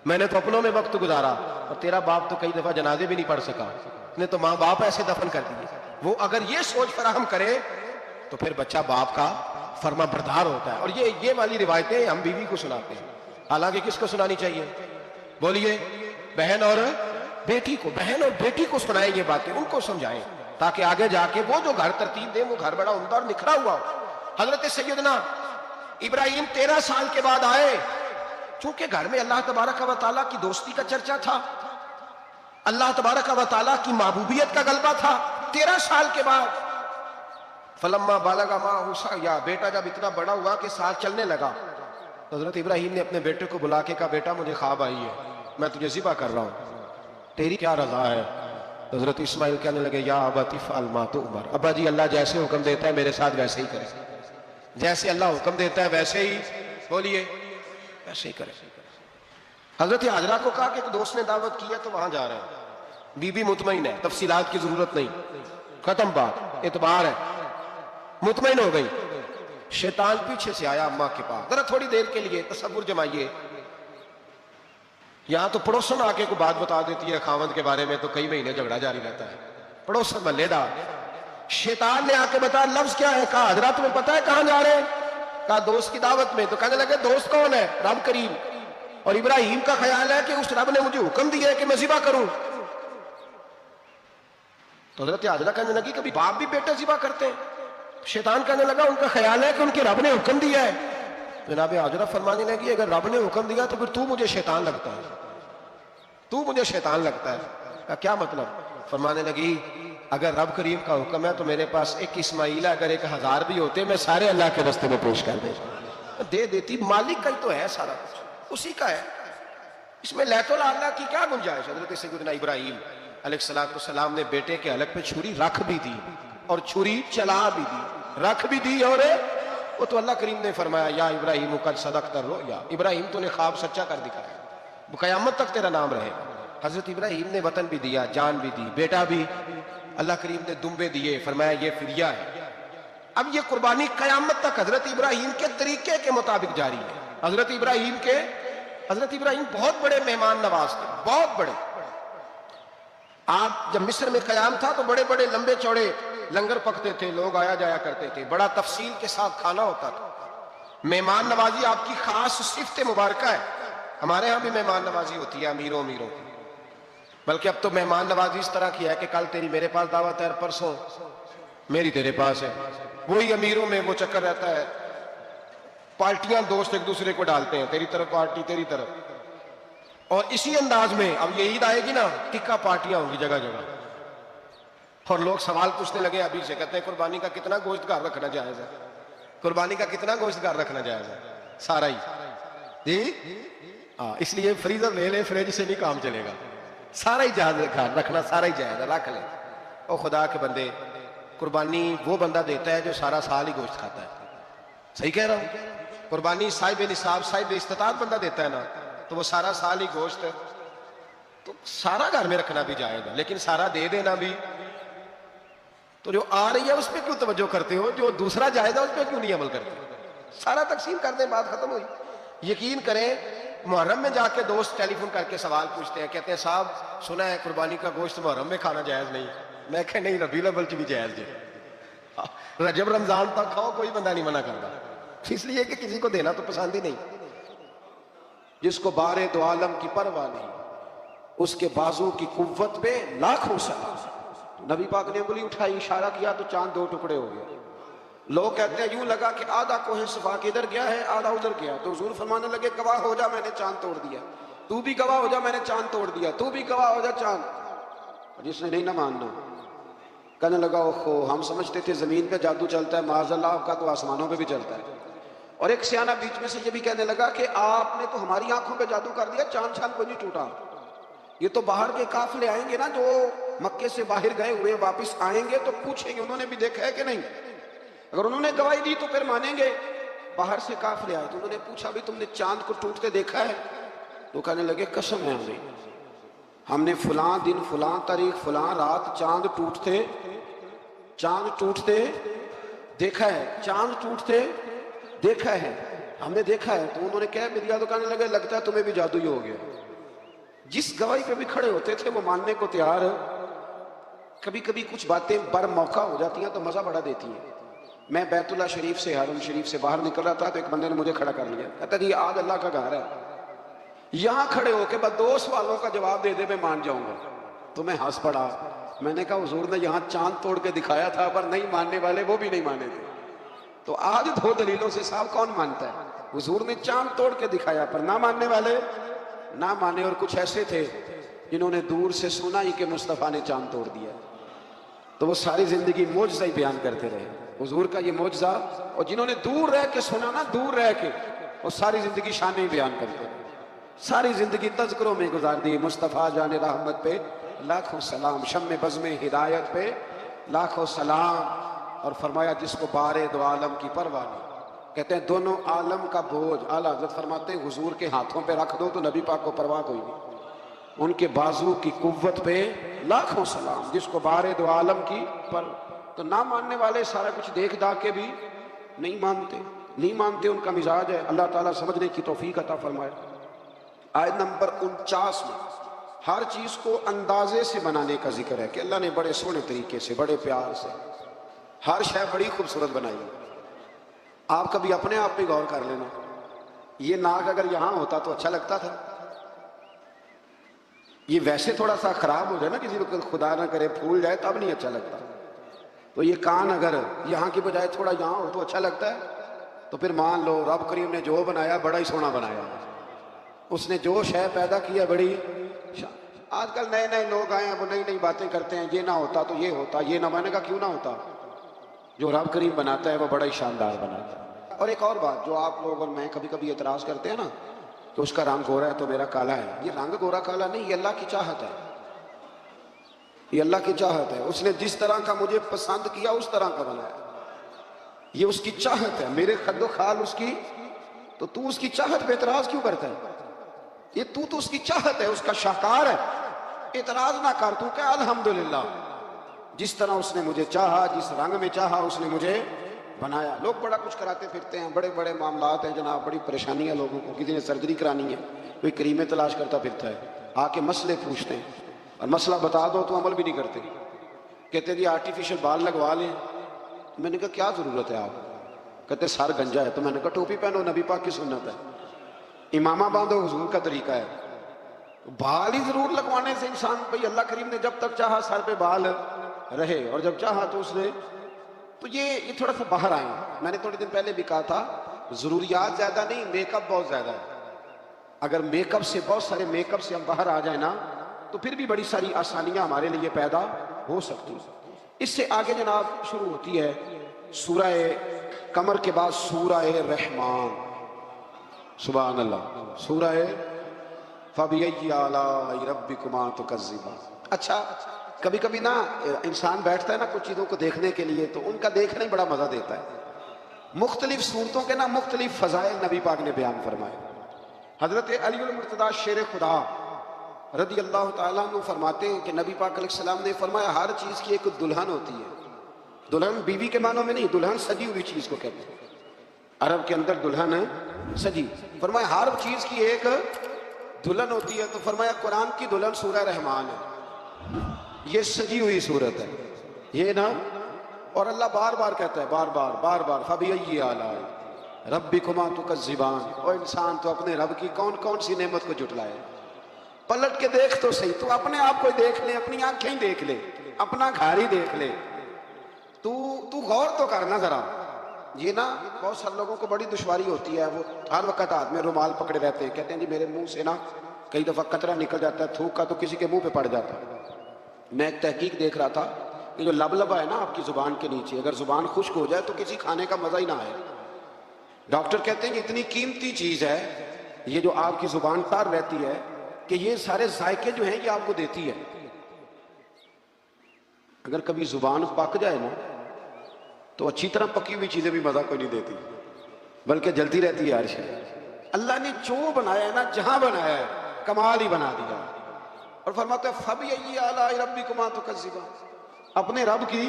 A: मैंने तो अपनों में वक्त गुजारा, और तेरा बाप तो कई दफा जनाजे भी नहीं पढ़ सका, उसने तो माँ बाप ऐसे दफन कर दिए, वो अगर ये सोच फराहम करे तो फिर बच्चा बाप का फर्मा बरदार होता है। और ये वाली रिवायतें हम बीवी को सुनाते हैं, हालांकि किसको सुनानी चाहिए बोलिए? बहन और बेटी को, बहन और बेटी को सुनाएं ये बातें, उनको समझाएं, ताकि आगे जाके वो जो घर तरतीब दे वो घर बड़ा उम्दा और निखरा हुआ हो। हजरत सैयदना इब्राहिम 13 साल के बाद आए, चूंकि घर में अल्लाह तबारक व तआला की दोस्ती का चर्चा था, अल्लाह तबारक व तआला की महबूबियत का गलबा था। 13 साल के बाद फलम्मा बालगा माँ या बेटा जब इतना बड़ा हुआ कि साथ चलने लगा, तो हजरत इब्राहिम ने अपने बेटे को बुला के कहा बेटा मुझे ख्वाब आई है, मैं तुझे ज़िबा कर रहा हूँ, तेरी क्या रजा है? तो हजरत इस्माइल कहने लगे या अबती फ़अल मा तुअमर, अब्बा जी अल्लाह जैसे हुक्म देता है मेरे साथ वैसे ही करे, जैसे अल्लाह हुक्म देता है वैसे ही बोलिए वैसे ही करे। हजरत हाजरा को कहा कि एक दोस्त ने दावत की है तो वहां जा रहे हैं, बीबी मुतमईन है, तफसीलात की जरूरत नहीं, खत्म बात, एतबार है, मुतमईन हो गई। शैतान पीछे से आया अम्मा के पास, जरा थोड़ी देर के लिए तसव्वुर जमाइए, यहां तो पड़ोसन आके को बात बता देती है खावंद के बारे में तो कई महीने झगड़ा जारी रहता है, पड़ोसन मल्लेदार। शैतान ने आके बताया लफ्ज क्या है? कहा हजरा तुम्हें पता है कहां जा रहे हैं? कहा दोस्त की दावत में। तो कहने लगे दोस्त कौन है? रब करीम। और इब्राहिम का ख्याल है कि उस रब ने मुझे हुक्म दिया है कि मैं ज़िबा करूं। तो हजरत हाजरा कहने लगी कभी बाप भी बेटे ज़िबा करते हैं? शैतान कहने लगा उनका ख्याल है कि उनके रब ने हुक्म दिया है। जनाब हाजरा फरमाने लगी अगर रब ने हुक्म दिया तो फिर तू मुझे शैतान लगता है, तू मुझे शैतान लगता है। क्या मतलब? फरमाने लगी अगर रब करीम का हुक्म है तो मेरे पास एक इस्माइल है, अगर 1000 भी होते मैं सारे अल्लाह के रस्ते में पेश कर दे देती। मालिक का ही तो है सारा कुछ, उसी का है, इसमें लैतुल अल्लाह की क्या गुंजाइश? हजरत सैयदना इब्राहिम अलैहिस्सलाम ने बेटे के हलक पे छुरी रख भी दी और छुरी चला भी दी, रख भी दी, और वो तो अल्लाह करीम ने फरमाया या इब्राहिम कद सदक़्ता रुया, इब्राहिम तूने ख्वाब सच्चा कर दिखाया, वो क़यामत तक तेरा नाम रहेगा। हजरत इब्राहिम ने वतन भी दिया, जान भी दी, बेटा भी, अल्लाह करीम ने दुम्बे दिए, फरमाया ये फिरिया है। अब ये कुर्बानी क़यामत तक हजरत इब्राहिम के तरीके के मुताबिक जारी है। हजरत इब्राहिम बहुत बड़े मेहमान नवाज थे, बहुत बड़े। आप जब मिस्र में क़याम था तो बड़े बड़े लंबे चौड़े लंगर पकते थे, लोग आया जाया करते थे, बड़ा तफसील के साथ खाना होता था। मेहमान नवाजी आपकी खास सिफ्त मुबारक है। हमारे यहाँ भी मेहमान नवाजी होती है अमीरों की, बल्कि अब तो मेहमान नवाजी इस तरह की है कि कल तेरी मेरे पास दावत है, परसों मेरी तेरे पास है। वही अमीरों में वो चक्कर रहता है, पार्टियां दोस्त एक दूसरे को डालते हैं, तेरी तरफ पार्टी तेरी तरफ। और इसी अंदाज में अब ये ईद आएगी ना, टिक्का पार्टियां होंगी जगह जगह। और लोग सवाल पूछने लगे अभी से, कहते हैं कुर्बानी का कितना गोश्त घर रखना जायज है, कुर्बानी का कितना गोश्त घर रखना जायज है? सारा ही जी। हाँ, इसलिए फ्रीजर ले ले, फ्रिज से नहीं काम चलेगा, सारा ही जायज रखना, सारा ही जायज है, रख ले। और खुदा के बंदे, कुर्बानी वो बंदा देता है जो सारा साल ही गोश्त खाता है। सही कह रहा हूं? कुर्बानी साहिब निसाब, साहिब इस्तिताअत बंदा देता है ना, तो वो सारा साल ही गोश्त, तो सारा घर में रखना भी जाएगा, लेकिन सारा दे देना भी। तो जो आ रही है उस पर क्यों तवज्जो करते हो, जो दूसरा जायजा उस पर क्यों नहीं अमल करते? सारा तकसीम कर दें, बात खत्म हुई। यकीन करें, मुहर्रम में जाके दोस्त टेलीफोन करके सवाल पूछते हैं, कहते हैं साहब सुना है कुर्बानी का गोश्त मुहर्रम में खाना जायज नहीं। मैं कह नहीं, रबीउल अव्वल च भी जायज है, रजब रमजान तक खाओ, कोई बंदा नहीं मना करता, इसलिए कि किसी को देना तो पसंद ही नहीं। जिसको बारे दो आलम की परवाह नहीं, उसके बाजू की कुव्वत पे लाखों सलाम। नबी पाक ने उंगली उठाई, इशारा किया तो चांद दो टुकड़े हो गए। लोग कहते हैं यूं लगा कि आधा कोहे सफा के इधर गया है, आधा उधर गया। तो हुजूर फरमाने लगे गवाह हो जा, मैंने चांद तोड़ दिया। तू भी गवाह हो जा, मैंने चांद तोड़ दिया। तू भी गवाह हो जा, चांद। जिसने नहीं ना मानना, कहने लगा ओहो, हम समझते थे जमीन पे जादू चलता है, माज़अल्लाह का तो आसमानों पे भी चलता है। और एक सियाना बीच में से ये भी कहने लगा कि आपने तो हमारी आंखों पे जादू कर दिया, चांद चांद को नहीं टूटा। ये तो बाहर के काफिले आएंगे ना, जो मक्के से बाहर गए हुए वापस आएंगे तो पूछेंगे उन्होंने भी देखा है कि नहीं। अगर उन्होंने गवाही दी तो फिर मानेंगे। बाहर से काफिले आए तो उन्होंने पूछा भी तुमने चांद को टूटते देखा है? तो कहने लगे कसम है हमें, हमने फलां दिन फलां तारीख फलां रात चांद टूटते देखा है, चांद टूटते देखा है, हमने देखा है। तो उन्होंने कह भी दिया तो कहने लगे लगता है तुम्हें भी जादू ही हो गया। जिस गवाही पे भी खड़े होते थे वो मानने को तैयार है। कभी कभी कुछ बातें बर मौका हो जाती हैं तो मजा बड़ा देती है। मैं बैतुल्लाह शरीफ से, हरम शरीफ से बाहर निकल रहा था तो एक बंदे ने मुझे खड़ा कर लिया, कहता जी आज अल्लाह का घर है, यहां खड़े होके बस 2 सवालों का जवाब दे दे मैं मान जाऊंगा। तो मैं हंस पड़ा। मैंने कहा हुजूर ने यहाँ चांद तोड़ के दिखाया था, पर नहीं मानने वाले वो भी नहीं माने थे। तो आज 2 दलीलों से साहब कौन मानता है? हुजूर ने चांद तोड़ के दिखाया पर ना मानने वाले ना माने। और कुछ ऐसे थे जिन्होंने दूर से सुना ही कि मुस्तफ़ा ने चांद तोड़ दिया, तो वो सारी जिंदगी मौजज़ा ही बयान करते रहे, हुजूर का ये मौजज़ा। और जिन्होंने दूर रह के सुना ना, दूर रह के, वो सारी जिंदगी शान ही बयान करते रहे, सारी जिंदगी तज़किरों में गुजार दी। मुस्तफ़ा जाने रहमत पे लाखों सलाम, शम्मे बज़्मे हिदायत पे लाखों सलाम। और फरमाया जिसको बारे दो आलम की परवाह नहीं। कहते हैं दोनों आलम का बोझ आला हज़रत फरमाते हैं हुजूर के हाथों पे रख दो तो नबी पाक को परवाह कोई नहीं। उनके बाजू की कुव्वत पे लाखों सलाम। जिसको बारे दो आलम की पर, तो ना मानने वाले सारा कुछ देख दाख के भी नहीं मानते, उनका मिजाज है। अल्लाह ताला समझने की तौफीक अता फरमाए। आयत नंबर 49 में हर चीज को अंदाजे से बनाने का जिक्र है कि अल्लाह ने बड़े सोहने तरीके से, बड़े प्यार से हर शय बड़ी खूबसूरत बनाई। आप कभी अपने आप पे गौर कर लेना, ये नाक अगर यहां होता तो अच्छा लगता था, ये वैसे थोड़ा सा खराब हो जाए ना, किसी को खुदा ना करे फूल जाए तब नहीं अच्छा लगता। तो ये कान अगर यहाँ की बजाय थोड़ा यहाँ हो तो अच्छा लगता है। तो फिर मान लो रब करीम ने जो बनाया बड़ा ही सोना बनाया, उसने जो शय पैदा किया बड़ी। आजकल नए नए लोग आए हैं, वो नई नई बातें करते हैं, ये ना होता तो ये होता, ये ना, मैंने कहा क्यों ना होता, जो रब करीम बनाता है वो बड़ा ही शानदार बनाता है। और एक और बात जो आप लोग और मैं कभी कभी एतराज करते हैं ना, तो उसका रंग गोरा है तो मेरा काला है। ये रंग गोरा काला नहीं, ये अल्लाह की चाहत है, ये अल्लाह की चाहत है। उसने जिस तरह का मुझे पसंद किया उस तरह का बनाया, ये उसकी चाहत है। मेरे खद्दो खाल उसकी, तो तू उसकी चाहत पे एतराज क्यों करता है? ये तू तो उसकी चाहत है, उसका शाहकार है, एतराज ना कर। तू क्या अल्हम्दुलिल्लाह, जिस तरह उसने मुझे चाहा, जिस रंग में चाहा उसने मुझे बनाया। लोग बड़ा कुछ कराते फिरते हैं, बड़े बड़े मामलात हैं जनाब, बड़ी परेशानी है लोगों को। किसी ने सर्जरी करानी है, कोई करीमें तलाश करता फिरता है, आके मसले पूछते हैं और मसला बता दो तो अमल भी नहीं करते। कहते जी आर्टिफिशियल बाल लगवा लें। मैंने कहा क्या जरूरत है आप? कहते सर गंजा है। तो मैंने कहा टोपी पहनो, नबी पाक की सुन्नत है, इमामा बांधो, हुजूर का तरीका है। बाल ही जरूर लगवाने से इंसान, भाई अल्लाह करीम ने जब तक चाहा सर पे बाल रहे, और जब चाहा तो उसने
B: तो ये थोड़ा सा बाहर आए। मैंने थोड़े दिन पहले भी कहा था, जरूरियात ज्यादा नहीं, मेकअप बहुत ज्यादा है। अगर मेकअप से, बहुत सारे मेकअप से हम बाहर आ जाए ना, तो फिर भी बड़ी सारी आसानियां हमारे लिए पैदा हो सकती। इससे आगे जनाब शुरू होती है सूरह कमर के बाद सूरह रहमान। सुभान अल्लाह। सूरह फबिय्यि आलाइ रब्बिकुमा तुकज़्ज़िबान। अच्छा, कभी कभी ना इंसान बैठता है ना कुछ चीज़ों को देखने के लिए, तो उनका देखना ही बड़ा मज़ा देता है। मुख्तलिफ सूरतों के ना मुख्तलिफ फ़ज़ाइल नबी पाक ने बयान फरमाए। हज़रत अली उल मुर्तज़ा शेर खुदा रदी अल्लाह ताला अन्हु फरमाते हैं कि नबी पाक अलैहिस्सलाम ने फरमाया, हर चीज़ की एक दुल्हन होती है। दुल्हन बीवी के मानों में नहीं, दुल्हन सजी हुई चीज़ को कहते हैं। अरब के अंदर दुल्हन है सजी। फरमाया हर चीज़ की एक दुल्हन होती है। तो फरमाया कुरान की दुल्हन सूरह रहमान है, ये सजी हुई सूरत है ये ना। और अल्लाह बार बार कहता है, बार बार फबिय्यि आलाइ रब्बिकुमा तुकज़्ज़िबान। और इंसान तो अपने रब की कौन कौन सी नेमत को जुटलाए। पलट के देख तो सही, तू अपने आप को देख ले, अपनी आंखें ही देख ले, अपना घर ही देख ले। तू गौर तो करना जरा। ये ना बहुत सारे लोगों को बड़ी दुश्वारी होती है, वो हर वक्त हाथ में रुमाल पकड़े रहते हैं, कहते हैं जी मेरे मुंह से ना कई दफा कतरा निकल जाता है, थूक का तो किसी के मुंह पे पड़ जाता है। मैं एक तहकीक देख रहा था कि जो लबलबा है ना आपकी जुबान के नीचे, अगर जुबान खुश्क हो जाए तो किसी खाने का मजा ही ना आए। डॉक्टर कहते हैं कि इतनी कीमती चीज है ये जो आपकी जुबान तार रहती है, कि ये सारे जायके जो हैं ये आपको देती है। अगर कभी जुबान पक जाए ना, तो अच्छी तरह पकी हुई चीजें भी मजा कोई नहीं देती, बल्कि जलती रहती है हर शय। अल्लाह ने जो बनाया है ना, जहां बनाया है कमाल ही बना दिया। और फरमाता है फबिय्यि आलाइ रब्बिकुमा तुकज़्ज़िबान। अपने रब की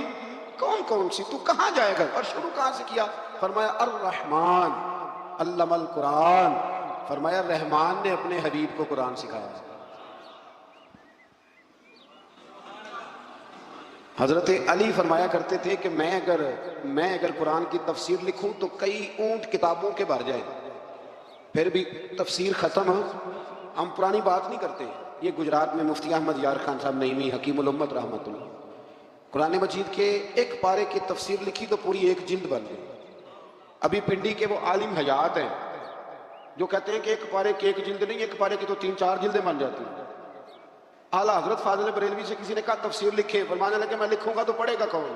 B: कौन कौन सी, तू कहां जाएगा। और शुरू कहां से किया? फरमाया अर रहमान अल्लमल कुरान। फरमाया रहमान ने अपने हबीब को कुरान सिखाया। हजरत अली फरमाया करते थे कि मैं अगर कुरान की तफसीर लिखूं तो कई ऊंट किताबों के भर जाए, फिर भी तफसीर खत्म। हम पुरानी बात नहीं करते। ये गुजरात में मुफ्ती अहमद यार खान साहब नईमी हकीमुल उम्मत रहमतुल्लाह, कुरान मजीद के एक पारे की तफसीर लिखी तो पूरी एक जिल्द बन गई। अभी पिंडी के वो आलिम हयात हैं जो कहते हैं कि एक पारे की एक जिल्द नहीं, एक पारे की तो 3-4 जिल्दें बन जाती हैं। आला हजरत फाजिल बरेलवी से किसी ने कहा तफसीर लिखे, फरमाने लगे मैं लिखूंगा तो पढ़ेगा कौन।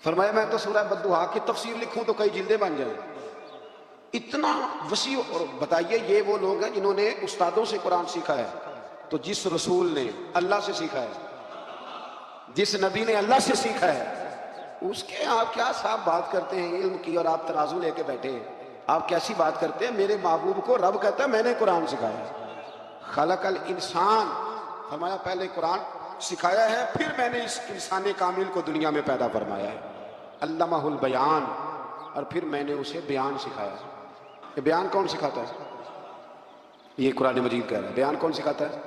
B: फरमाया मैं तो सूरह बद्दुहा की तफसीर लिखूं तो कई जिल्दें बन जाए। इतना वसी। और बताइए ये वो लोग हैं जिन्होंने उस्तादों से कुरान सीखा है। तो जिस रसूल ने अल्लाह से सीखा है, जिस नबी ने अल्लाह से सीखा है, उसके आप क्या साफ बात करते हैं इल्म की, और आप तराजू लेके बैठे हैं। आप कैसी बात करते हैं। मेरे महबूब को रब कहता है मैंने कुरान सिखाया। खलकल इंसान, फरमाया पहले कुरान सिखाया है, फिर मैंने इस इंसान कामिल को दुनिया में पैदा फरमाया है। अल्लमहुल बयान, और फिर मैंने उसे बयान सिखाया। ये बयान कौन सिखाता है? ये कुरान मजीद कह रहा है। बयान कौन सिखाता है?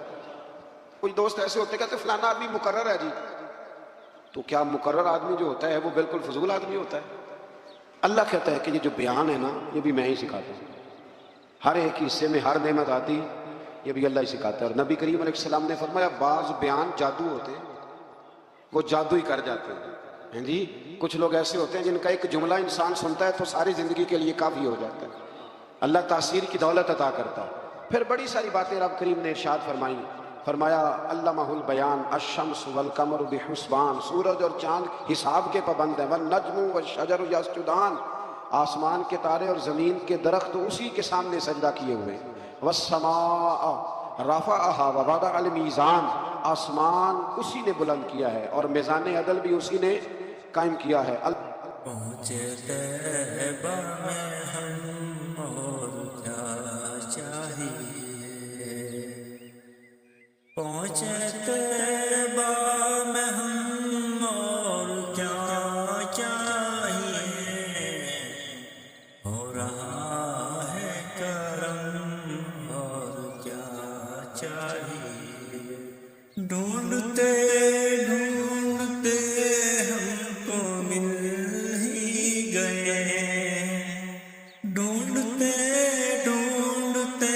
B: कुछ दोस्त ऐसे होते कहते फलाना आदमी मुकर्रर है जी। तो क्या मुकर्रर आदमी जो होता है वो बिल्कुल फजूल आदमी होता है? अल्लाह कहता है कि ये जो बयान है ना, ये भी मैं ही सिखाता हूँ। हर एक हिस्से में हर नेमत आती, ये भी अल्लाह ही सिखाता है। और नबी करीम अलैहिस्सलाम ने फरमाया बाज बयान जादू होते, वो जादू ही कर जाते हैं जी। कुछ लोग ऐसे होते हैं जिनका एक जुमला इंसान सुनता है तो सारी जिंदगी के लिए काफी हो जाता है। अल्लाह तासीर की दौलत अता करता है। फिर बड़ी सारी बातें रब करीम ने इरशाद फरमाई। फरमाया अल्लमहुल बयान अश-शम्स वल कमर बिहुस्बान। सूरज और चांद हिसाब के पाबंद है। वन नज्मु वश-शजरु यस्जुदान। आसमान के तारे और जमीन के दरख्त तो उसी के सामने सजदा किए हुए। वस्समाअ रफ़अहा व वदअल मीज़ान। आसमान उसी ने बुलंद किया है और मीज़ान अदल भी उसी ने कायम किया है।
C: पहुँचे तैबा में हम और क्या चाहिए। पहुँचे तैबा में हम और क्या चाहिए। हो रहा है करम और क्या चाहिए। ढूंढते ढूंढते हमको मिल ही गए। ढूंढते ढूंढते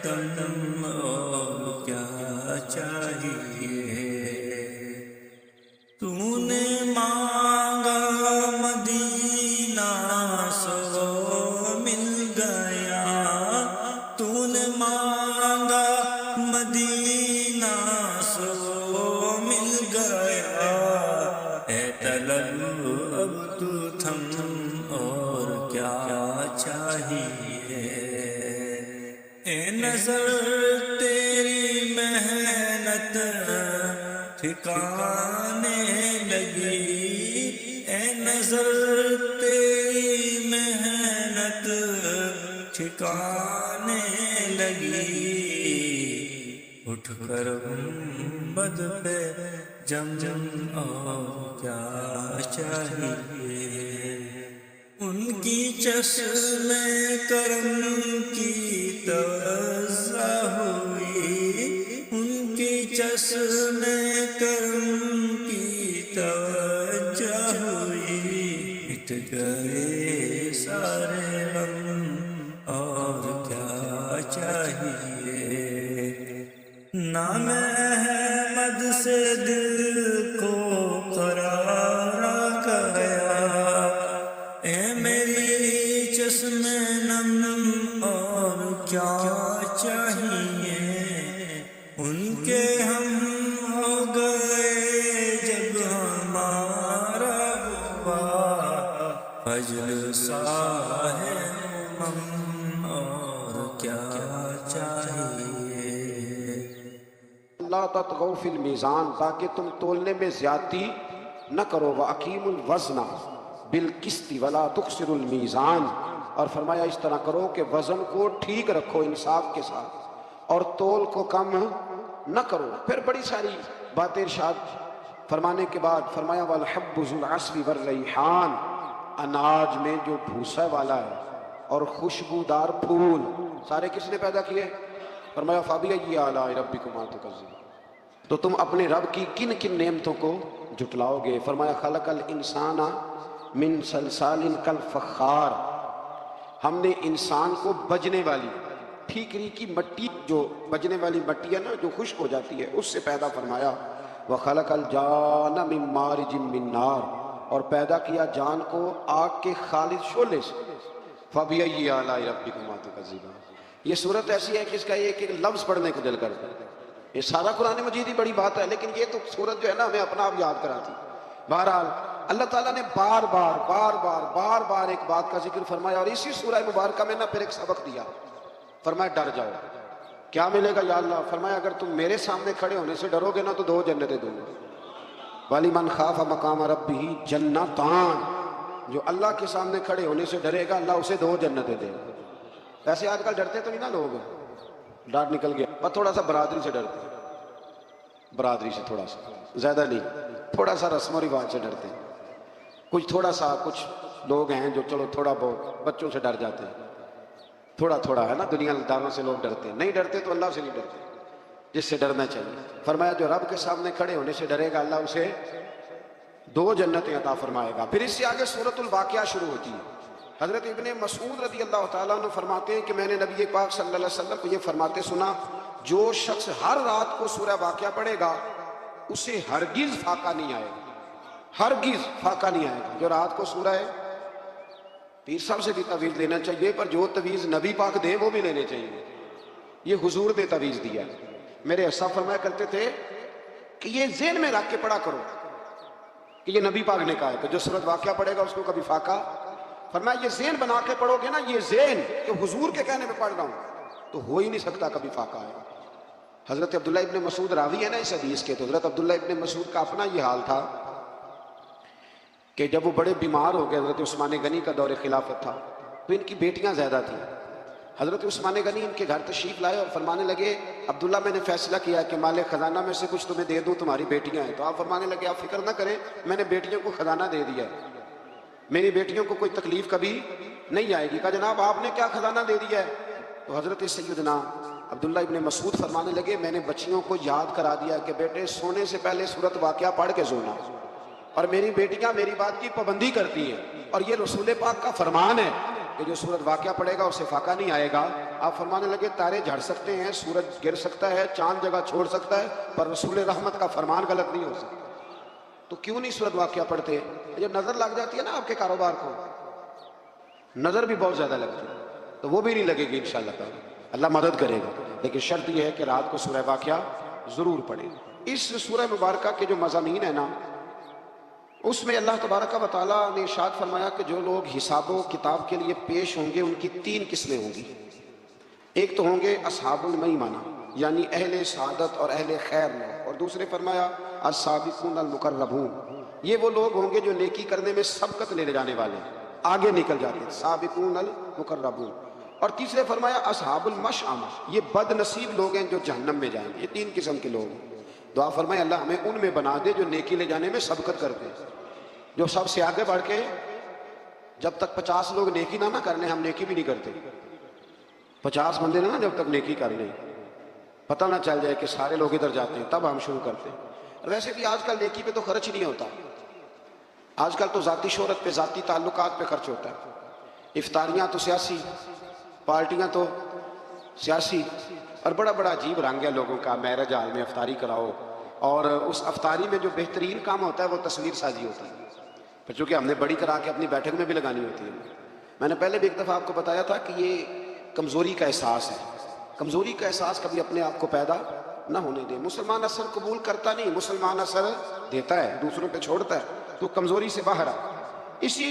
C: कदम और क्या चाहिए। तूने मांगा मदीना सो मिल गया, तूने मांगा मदीना सो मिल गया। ए तलब अब तू थम और क्या चाहिए। ए नजर तेरी मेहनत ठिकाने लगी, ए नजर तेरी मेहनत ठिकाने लगी। उठकर गुंबद पे जम और क्या चाहिए। उनकी चश्मे करम की तवज्जा हुई, उनकी चश्मे करम की तवज्जा हुई। मिट गए सारे गम और क्या चाहिए। नाम अहमद से दिल को करार गया, ए मेरी चश्मे नम और क्या चाहिए। उनके हम हो गए जब हमारा हुआ फजल साहे उमम और क्या चाहिए।
B: ला ततगौ फिल मीज़ान, ताकि तुम तोलने में ज्यादती न करो। व अकीमुल वज़ना बिल किस्ती वला तुखसिरुल मीज़ान, और फरमाया इस तरह करो कि वज़न को ठीक रखो इंसाफ के साथ और तोल को कम न करो। फिर बड़ी सारी बातें इरशाद फरमाने के बाद फरमाया वल हब्बु ज़ुल अस्फ़ी वर रैहान, अनाज में जो भूसा वाला है और खुशबूदार फूल सारे किसने पैदा किए। फरमाया फ़बिअय्यि आलाइ रब्बिकुमा तुकज़्ज़िबान, तो तुम अपने रब की किन किन नेमतों को जुटलाओगे। फरमाया खलकल इंसाना मिन सलसालिन कल फ़ख़्ख़ार, हमने इंसान को बजने वाली ठीकरी की मट्टी, जो बजने वाली मट्टी है ना जो खुश्क हो जाती है, उससे पैदा फरमाया। व खलकल जान मिन मारिजिम मिन नार, और पैदा किया जान को आग के खालिद शोले से। फ़बिअय्यि आलाइ रब्बिकुमा तुकज़्ज़िबान, ये सूरत ऐसी है कि इसका एक एक लफ्ज़ पढ़ने को दिल करता है। ये सारा कुरान मजीद ही बड़ी बात है, लेकिन ये तो सूरत जो है ना हमें अपना आप याद कराती। बहरहाल अल्लाह ताला ने बार बार एक बात का जिक्र फरमाया, और इसी सूरह मुबारक में ना फिर एक सबक दिया। फरमाया डर जाओ, क्या मिलेगा या अल्लाह। फरमाया अगर तुम मेरे सामने खड़े होने से डरोगे ना तो 2 जन्नतें दूंगा। वाली मन खाफा मकाम रब्बिही जन्नतान, जो अल्लाह के सामने खड़े होने से डरेगा अल्लाह उसे 2 जन्नतें देगा। ऐसे आजकल डरते तो नहीं ना लोग, डर निकल गया, पर थोड़ा सा बरादरी से डरते हैं, बरादरी से थोड़ा सा, ज्यादा नहीं, थोड़ा सा रस्म और रिवाज से डरते हैं। कुछ थोड़ा सा, कुछ लोग हैं जो चलो थोड़ा बहुत बच्चों से डर जाते हैं, थोड़ा थोड़ा है ना, दुनियादारों से लोग डरते हैं। नहीं डरते तो अल्लाह से नहीं डरते, जिससे डरना चाहिए। फरमाया जो रब के सामने खड़े होने से डरेगा अल्लाह उसे 2 जन्नतें अता फरमाएगा। फिर इससे आगे सूरतुल वाक़िया शुरू होती है। हजरत इब्ने मसूद रज़ी अल्लाह ताला अन्हु फरमाते हैं कि मैंने नबी पाक सल्लल्लाहु अलैहि वसल्लम को ये फरमाते सुना, जो शख्स हर रात को सूरह वाक़िया पढ़ेगा उसे हरगिज फाका नहीं आएगा, हरगिज फाका नहीं आएगा। जो रात को सूरह पीर साहब से भी तवीज़ लेना चाहिए, पर जो तवीज़ नबी पाक दे वो भी लेने चाहिए। ये हुजूर ने तवीज़ दिया। मेरे ऐसा फरमाया करते थे कि ये ज़हन में रख के पढ़ा करो कि ये नबी पाक ने कहा है कि जो सूरत वाक़िया पढ़ेगा उसको कभी फाका। फरमाया ये ज़हन बना के पढ़ोगे ना, ये ज़हन कि हुजूर के कहने पे पढ़ रहा हूं, तो हो ही नहीं सकता कभी फाका आएगा। हजरत अब्दुल्ला इब्ने मसूद रावी है ना इस हदीस के, तो हजरत अब्दुल्ला इब्ने मसूद का अपना ये हाल था कि जब वो बड़े बीमार हो गए, हजरत उस्मान गनी का दौरे खिलाफत था, तो इनकी बेटियां ज्यादा थी। हजरत उस्मान गनी इनके घर तशरीफ लाए और फरमाने लगे, अब्दुल्ला मैंने फैसला किया कि माले खजाना में से कुछ तुम्हें दे दूं, तुम्हारी बेटियां हैं। तो आप फरमाने लगे आप फिक्र ना करें, मैंने बेटियों को खजाना दे दिया है, मेरी बेटियों को कोई तकलीफ कभी नहीं आएगी। कहा जनाब आपने क्या खजाना दे दिया है? तो हजरत सैयदना अब्दुल्ला इब्ने मसूद फरमाने लगे, मैंने बच्चियों को याद करा दिया कि बेटे सोने से पहले सूरत वाक़िया पढ़ के सोना, और मेरी बेटियां मेरी बात की पाबंदी करती हैं, और ये रसूल पाक का फरमान है कि जो सूरत वाक़िया पढ़ेगा उसे फाका नहीं आएगा। आप फरमाने लगे तारे झड़ सकते हैं, सूरज गिर सकता है, चांद जगह छोड़ सकता है, पर रसूल रहमत का फरमान गलत नहीं हो सकता। तो क्यों नहीं सूरत वाक़या पढ़ते? जब नजर लग जाती है ना आपके कारोबार को, नजर भी बहुत ज्यादा लगती है, तो वो भी नहीं लगेगी इंशाअल्लाह ताला, अल्लाह मदद करेगा। लेकिन शर्त यह है कि रात को सूरह वाक़या जरूर पढ़े। इस सूरह मुबारका के जो मज़ामीन है ना, उसमें अल्लाह तबारक व तआला ने इरशाद फरमाया कि जो लोग हिसाबो किताब के लिए पेश होंगे उनकी 3 किस्में होंगी। एक तो होंगे असहाबुल मईमाना, यानी अहले सादत और अहले खैर लोग, और दूसरे फरमाया अस्साबिकून अल मुकर्रबून, ये वो लोग होंगे जो नेकी करने में सबकत ले जाने वाले, आगे निकल जाते, साबिकून अल मुकर्रबून। और तीसरे फरमाया असहाबुल मशअमा, ये बदनसीब लोग हैं जो जहन्नम में जाएंगे। ये 3 किस्म के लोग। दुआ फरमाए अल्लाह हमें उनमें बना दे जो नेकी ले जाने में सबकत करते हैं, जो सबसे आगे बढ़ के, जब तक 50 लोग नेकी ना करने हम नेकी भी नहीं करते। 50 बंदे ना जब तक नेकी कर लें, पता ना चल जाए कि सारे लोग इधर जाते हैं, तब हम शुरू करते हैं। वैसे भी आजकल नेकी पे तो खर्च ही नहीं होता, आजकल तो जाती शोहरत पे, जाती ताल्लुकात पे खर्च होता है। इफ्तारियां तो सियासी, पार्टियां तो सियासी, और बड़ा बड़ा अजीब रंग है लोगों का। मैरिज हाल में अफ्तारी कराओ, और उस अफ्तारी में जो बेहतरीन काम होता है वो तस्वीर साजी होती है, पर चूंकि हमने बड़ी करा के अपनी बैठक में भी लगानी होती है। मैंने पहले भी एक दफ़ा आपको बताया था कि ये कमज़ोरी का एहसास है। कमज़ोरी का एहसास कभी अपने आप को पैदा ना होने दे। मुसलमान असर कबूल करता नहीं, मुसलमान असर देता है, दूसरों पे छोड़ता है, तो कमज़ोरी से बाहर आ। इसी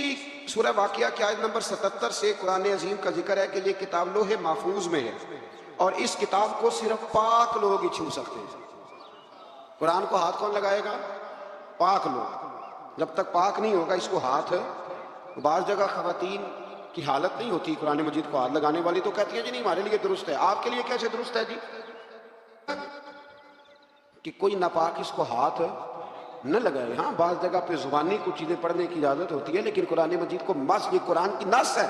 B: सूरह वाक़िया की आयत नंबर 77 से कुरान अजीम का जिक्र है कि ये किताब लोहे महफूज में है, और इस किताब को सिर्फ पाक लोग ही छू सकते हैं। कुरान को हाथ कौन लगाएगा? पाक लोग। जब तक पाक नहीं होगा इसको हाथ, बाज़ जगह खवातीन की हालत नहीं होती कुरान मजीद को हाथ लगाने वाली, तो कहती है जी नहीं हमारे लिए दुरुस्त है। आपके लिए कैसे दुरुस्त है जी कि कोई नापाक इसको हाथ न लगाए? हाँ, बाज़ जगह पे जुबानी कुछ चीज़ें पढ़ने की इजाज़त होती है, लेकिन कुरान मजीद को मस, ये कुरान की नस है,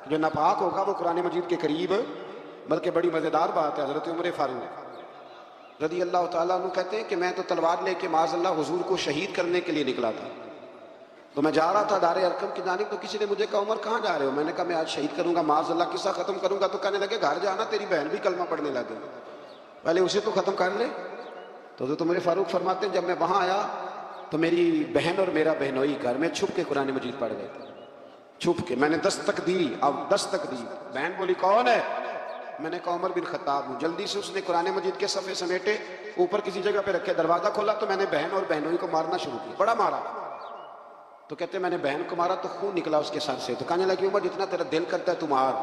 B: जो नापाक होगा वो कुरान मजीद के करीब। बल्कि बड़ी मज़ेदार बात है, हज़रत उमर फारूक रज़ी अल्लाह ताला अन्हु कहते हैं कि मैं तो तलवार लेके माज़अल्लाह हुजूर को शहीद करने के लिए निकला था। तो मैं जा रहा था दारे अरकम की जानिब, तो किसी ने मुझे कहा उमर कहाँ जा रहे हो? मैंने कहा मैं आज शहीद करूंगा, माज़अल्लाह किस्सा खत्म करूंगा। तो कहने लगे घर जाना, तेरी बहन भी कलमा पढ़ने लगे, पहले उसे तो खत्म कर ले। तो तुमरे फारूक फरमाते हैं जब मैं वहां आया तो मेरी बहन और मेरा बहनोई घर में छुप के कुरान मजीद पढ़ गए थे, छुप के। मैंने दस्तक दी, अब दस्तक दी, बहन बोली कौन है? मैंने कहा उमर बिन खत्ताब हूँ। जल्दी से उसने कुरान मजीद के सफ़े समेटे, ऊपर किसी जगह पे रखे, दरवाजा खोला तो मैंने बहन और बहनोई को मारना शुरू किया, बड़ा मारा। तो कहते मैंने बहन को मारा तो खून निकला उसके सर से। तो कहने लगी उमर जितना तेरा दिल करता है तू मार,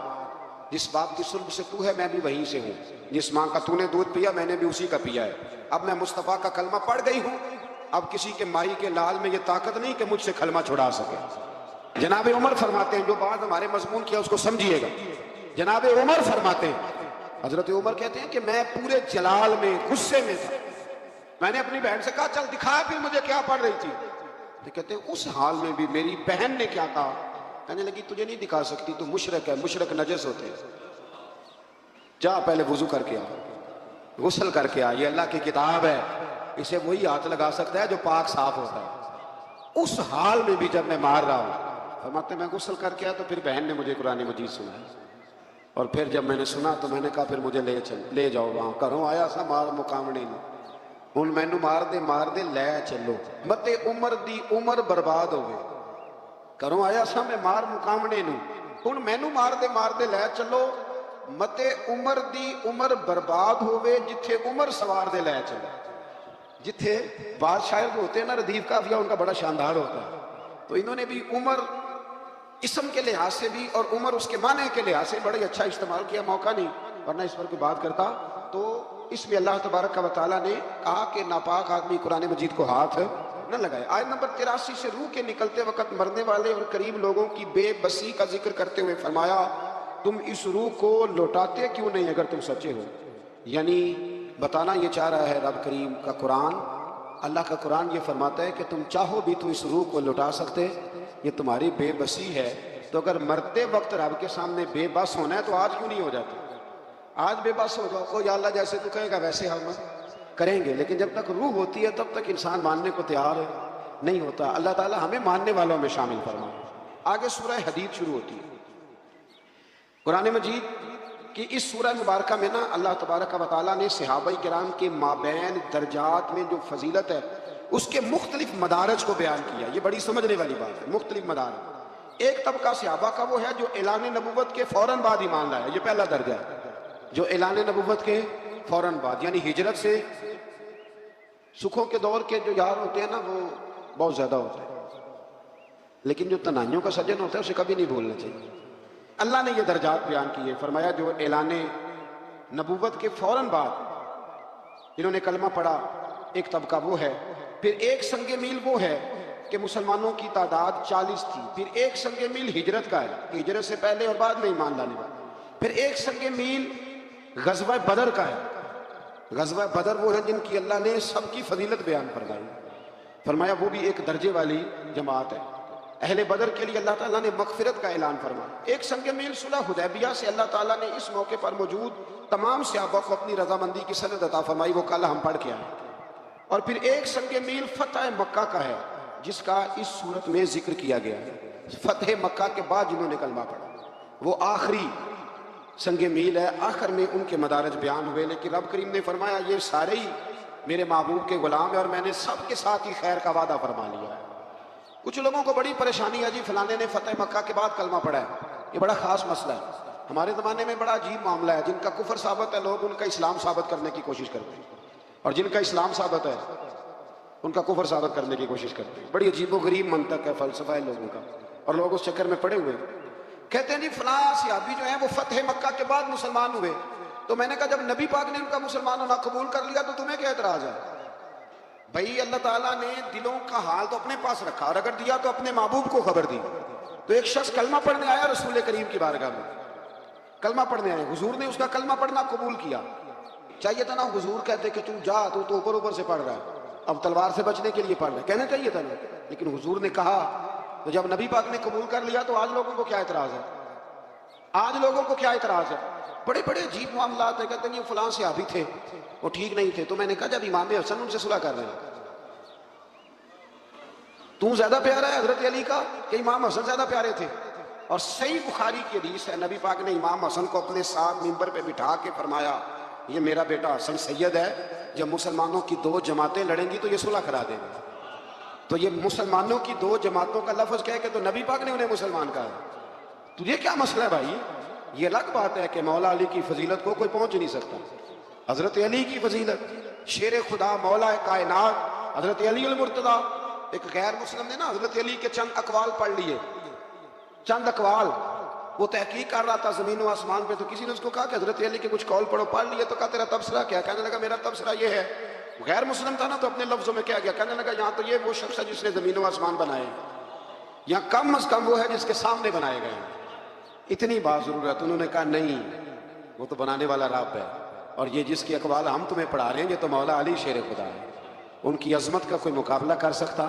B: जिस बाप की सुल्ब से तू है मैं भी वहीं से हूँ, जिस माँ का तूने दूध पिया मैंने भी उसी का पिया है। अब मैं मुस्तफ़ा का कलमा पढ़ गई हूँ, अब किसी के माई के लाल में ये ताकत नहीं कि मुझसे कलमा छुड़ा सके। जनाब उमर फरमाते हैं, जो बात हमारे मजमून किया उसको समझिएगा। जनाब उमर फरमाते हैं, हजरत उमर कहते हैं कि मैं पूरे जलाल में, गुस्से में था। मैंने अपनी बहन से कहा चल दिखा फिर मुझे क्या पढ़ रही थी। तो कहते हैं उस हाल में भी मेरी बहन ने क्या कहा? कहने लगी तुझे नहीं दिखा सकती, तू मुशरक है, मुशरक नजस होते हैं, जा पहले वुजू करके आ, गुस्ल करके आ, ये अल्लाह की किताब है, इसे वही हाथ लगा सकता है जो पाक साफ होता है। उस हाल में भी जब मैं मार रहा हूँ, फरमाते मैं गुस्ल करके आया तो फिर बहन ने मुझे कुरान मजीद सुनाया, और फिर जब मैंने सुना तो मैंने कहा फिर मुझे ले जाओ वहां, घरों आया सा मार मुकामने ने, हुण मैनू मार दे लै चलो, मते उमर दी उमर बर्बाद हो गई। घरों आया सा मैं मार मुकामने नू, हुण मैनू मार दे लै चलो, मते उमर दी उमर बर्बाद होवे, जिथे उमर सवार दे लै चलो। जिथे बादशाह होते हैं ना, रदीफ काफिया उनका बड़ा शानदार होता है, तो इन्होंने भी उमर इसम के लिहाज से भी और उमर उसके माने के लिहाज से बड़ा अच्छा इस्तेमाल किया। मौका नहीं, वरना इस पर कोई बात करता। तो इसमें अल्लाह तबारक व तआला ने कहा कि नापाक आदमी कुरान मजीद को हाथ न लगाए। आयत नंबर 83 से रूह के निकलते वक्त मरने वाले और करीब लोगों की बेबसी का जिक्र करते हुए फरमाया तुम इस रूह को लौटाते क्यों नहीं अगर तुम सच्चे हो। यानी बताना ये चाह रहा है रब करीम का कुरान, अल्लाह का कुरान ये फरमाता है कि तुम चाहो भी तो इस रूह को लौटा सकते, ये तुम्हारी बेबसी है। तो अगर मरते वक्त रब के सामने बेबस होना है तो आज क्यों नहीं हो जाते? आज बेबस हो जाओ, कोई अल्लाह जैसे तू कहेगा वैसे हम करेंगे, लेकिन जब तक रूह होती है तब तक इंसान मानने को तैयार नहीं होता। अल्लाह ताला हमें मानने वालों में शामिल फरमाए। आगे सूरह हदीद शुरू होती है। कुरान मजीद कि इस सूरह मुबारक में ना अल्लाह तबारक व तआला ने सहाबा किराम के माबैन दर्जात में जो फजीलत है उसके मुख्तलिफ मदारज को बयान किया। ये बड़ी समझने वाली बात है। मुख्तलिफ मदारज, एक तबका सहाबा का वो है जो ऐलान नबुव्वत के फौरन बाद ईमान लाया, ये पहला दर्जा है। जो ऐलान नबुव्वत के फौरन बाद यानी हिजरत से, सुखों के दौर के जो यार होते हैं ना वो बहुत ज्यादा होते हैं, लेकिन जो तनाइयों का सजन होता है उसे कभी नहीं भूलना चाहिए। अल्लाह ने ये दर्जात बयान किए, फरमाया जो ऐलान नबुव्वत के फौरन बाद इन्होंने कलमा पढ़ा, एक तबका वो है। फिर एक संगे मील वो है कि मुसलमानों की तादाद 40 थी। फिर एक संगे मील हिजरत का है, हिजरत से पहले और बाद में ईमान लाने वाला। फिर एक संगे मील गज़वा बदर का है। गज़वा बदर वो है जिनकी अल्लाह ने सबकी फजीलत बयान फरमाई, फरमाया वो भी एक दर्जे वाली जमात है। अहले बदर के लिए अल्लाह ताला ने मगफिरत का ऐलान फरमाया। एक संगे मील सुलह हुदैबिया से अल्लाह ताला ने इस मौके पर मौजूद तमाम सहाबा को अपनी रजामंदी की सनद अता फरमाई, वो कल हम पढ़ के आए। और फिर एक संगे मील फतह मक्का का है जिसका इस सूरत में जिक्र किया गया है। फतह मक्का के बाद जिन्होंने कलमा पढ़ा वो आखिरी संगे मील है, आखिर में उनके मदारज बयान हुए। लेकिन रब करीम ने फरमाया ये सारे ही मेरे महबूब के गुलाम है और मैंने सबके साथ ही खैर का वादा फरमा लिया है। कुछ लोगों को बड़ी परेशानी है, जी फलाने ने फतेह मक्का के बाद कलमा पढ़ा है, ये बड़ा खास मसला है। हमारे ज़माने में बड़ा अजीब मामला है, जिनका कुफर साबित है लोग उनका इस्लाम साबित करने की कोशिश करते हैं, और जिनका इस्लाम साबित है उनका कुफर साबित करने की कोशिश करते हैं। बड़ी अजीबो गरीब मंतक है, फलसफा है लोगों का, और लोग उस चक्कर में पड़े हुए हैं। कहते हैं जी फलां सहाबी जो है वो फतेह मक्का के बाद मुसलमान हुए। तो मैंने कहा जब नबी पाक ने उनका मुसलमान होना कबूल कर लिया तो तुम्हें क्या एतराज है? भाई अल्लाह ताला ने दिलों का हाल तो अपने पास रखा, और अगर दिया तो अपने महबूब को खबर दी। तो एक शख्स कलमा पढ़ने आया रसूल करीम की बारगाह में, कलमा पढ़ने आया, हुजूर ने उसका कलमा पढ़ना कबूल किया। चाहिए था ना हुजूर कहते कि तू जा, तू तो ऊपर ऊपर से पढ़ रहा है, अब तलवार से बचने के लिए पढ़ रहा है, कहना चाहिए था ना। लेकिन हुजूर ने कहा, तो जब नबी पाक ने कबूल कर लिया तो आज लोगों को क्या एतराज है? आज लोगों को क्या एतराज है? बड़े बड़े अजीब मामला है। कहते हैं फलां सहाबी थे वो ठीक नहीं थे। तो मैंने कहा जब इमाम हसन उनसे सुलह कर रहे हैं, तू ज्यादा प्यारा है हजरत अली का कि इमाम हसन ज्यादा प्यारे थे? और सही बुखारी की हदीस है, नबी पाक ने इमाम हसन को अपने साथ मिंबर पे बिठा के फरमाया ये मेरा बेटा हसन सैयद है, जब मुसलमानों की दो जमातें लड़ेंगी तो ये सुलह करा देंगे। तो ये मुसलमानों की दो जमातों का लफ्ज कह के तो नबी पाक ने उन्हें मुसलमान कहा। तुझे क्या मसला है भाई? ये अलग बात है कि मौला अली की फजीलत को कोई पहुंच नहीं सकता। हजरत अली की फजीलत, शेर खुदा मौला कायनात हजरत अली अल मुर्तदा। एक गैर मुस्लिम ने ना हजरत अली के चंद अकवाल पढ़ लिए, चंद अकवाल, वो तहकीक कर रहा था जमीन व आसमान पे। तो किसी ने उसको कहा कि हजरत अली के कुछ कौल पढ़ो, पढ़ लिए। तो कहा तेरा तबसरा क्या? कहने लगा मेरा तबसरा ये है। गैर मुस्लिम था ना तो अपने लफ्जों में क्या गया, कहने लगा यहाँ तो ये वो शख्स है जिसने जमीन व आसमान बनाए, यहाँ कम अज कम वो है जिसके सामने बनाए गए, इतनी बात जरूरत। उन्होंने कहा नहीं, वो तो बनाने वाला रब है, और ये जिसकी अकवाल हम तुम्हें पढ़ा रहे हैं ये तो मौला अली शेर खुदा है। उनकी अजमत का कोई मुकाबला कर सकता,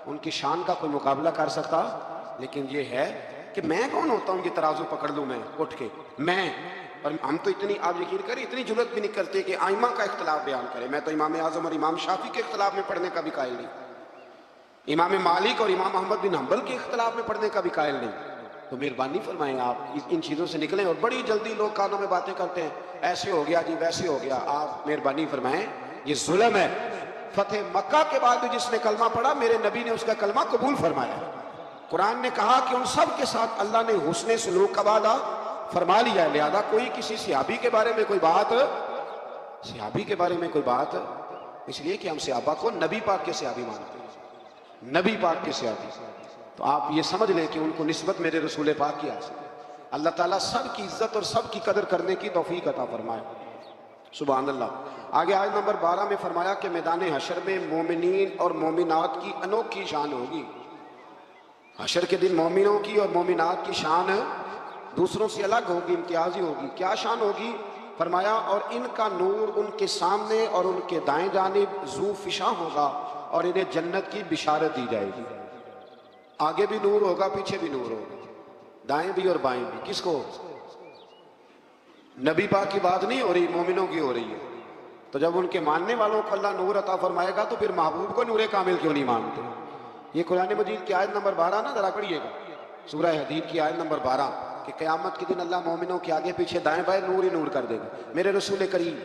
B: उनकी शान का कोई मुकाबला कर सकता? लेकिन ये है कि मैं कौन होता हूँ कि तराजू पकड़ लूँ मैं उठ के, मैं? और हम तो इतनी, आप यकीन करें, इतनी जुर्रत भी नहीं करते कि आइमा का इख्तलाफ बयान करें। मैं तो इमाम आजम और इमाम शाफी के इख्तलाफ में पढ़ने का भी कायल नहीं, इमाम मालिक और इमाम अहमद बिन हम्बल के इख्तलाफ में पढ़ने का भी कायल नहीं। तो मेहरबानी फरमाएं आप इन चीज़ों से निकलें। और बड़ी जल्दी लोग कानों में बातें करते हैं, ऐसे हो गया जी, वैसे हो गया। आप मेहरबानी फरमाएं, ये जुल्म है। फतेह मक्का के बाद भी जिसने कलमा पढ़ा, मेरे नबी ने उसका कलमा कबूल फरमाया। कुरान ने कहा कि उन सब के साथ अल्लाह ने हुस्ने सलूक का वादा फरमा लिया। लिहाजा कोई किसी सहाबी के बारे में कोई बात, सहाबी के बारे में कोई बात, इसलिए कि हम सहाबा को नबी पाक के सहाबी मानते हैं, नबी पाक के सहाबी। तो आप ये समझ लें कि उनको निस्बत मेरे रसूल पाक की हासिल। अल्लाह ताला सब की इज्जत और सब की कदर करने की तौफीक अता फरमाए, सुभान अल्लाह। आगे आयत नंबर 12 में फरमाया कि मैदान हशर में मोमिनीन और मोमिनात की अनोखी शान होगी। हशर के दिन मोमिनों की और मोमिनात की शान दूसरों से अलग होगी, इम्तियाजी होगी। क्या शान होगी? फरमाया और इनका नूर उनके सामने और उनके दाएं जानिब जू फिशा होगा, और इन्हें जन्नत की बिशारत दी जाएगी। आगे भी नूर होगा, पीछे भी नूर होगा, दाएं भी और बाएं भी। किसको? नबी पाक की बात नहीं हो रही, मोमिनों की हो रही है। तो जब उनके मानने वालों को अल्लाह नूर अता फरमाएगा तो फिर महबूब को नूर कामिल क्यों नहीं मानते? ये कुरान मजीद की आयत नंबर 12 ना, जरा पढ़िएगा, सूरह हदीद की आयत नंबर 12। कि क़यामत के दिन अल्लाह मोमिनों के आगे पीछे दाएं बाएं नूर ही नूर कर देगा। मेरे रसूल करीम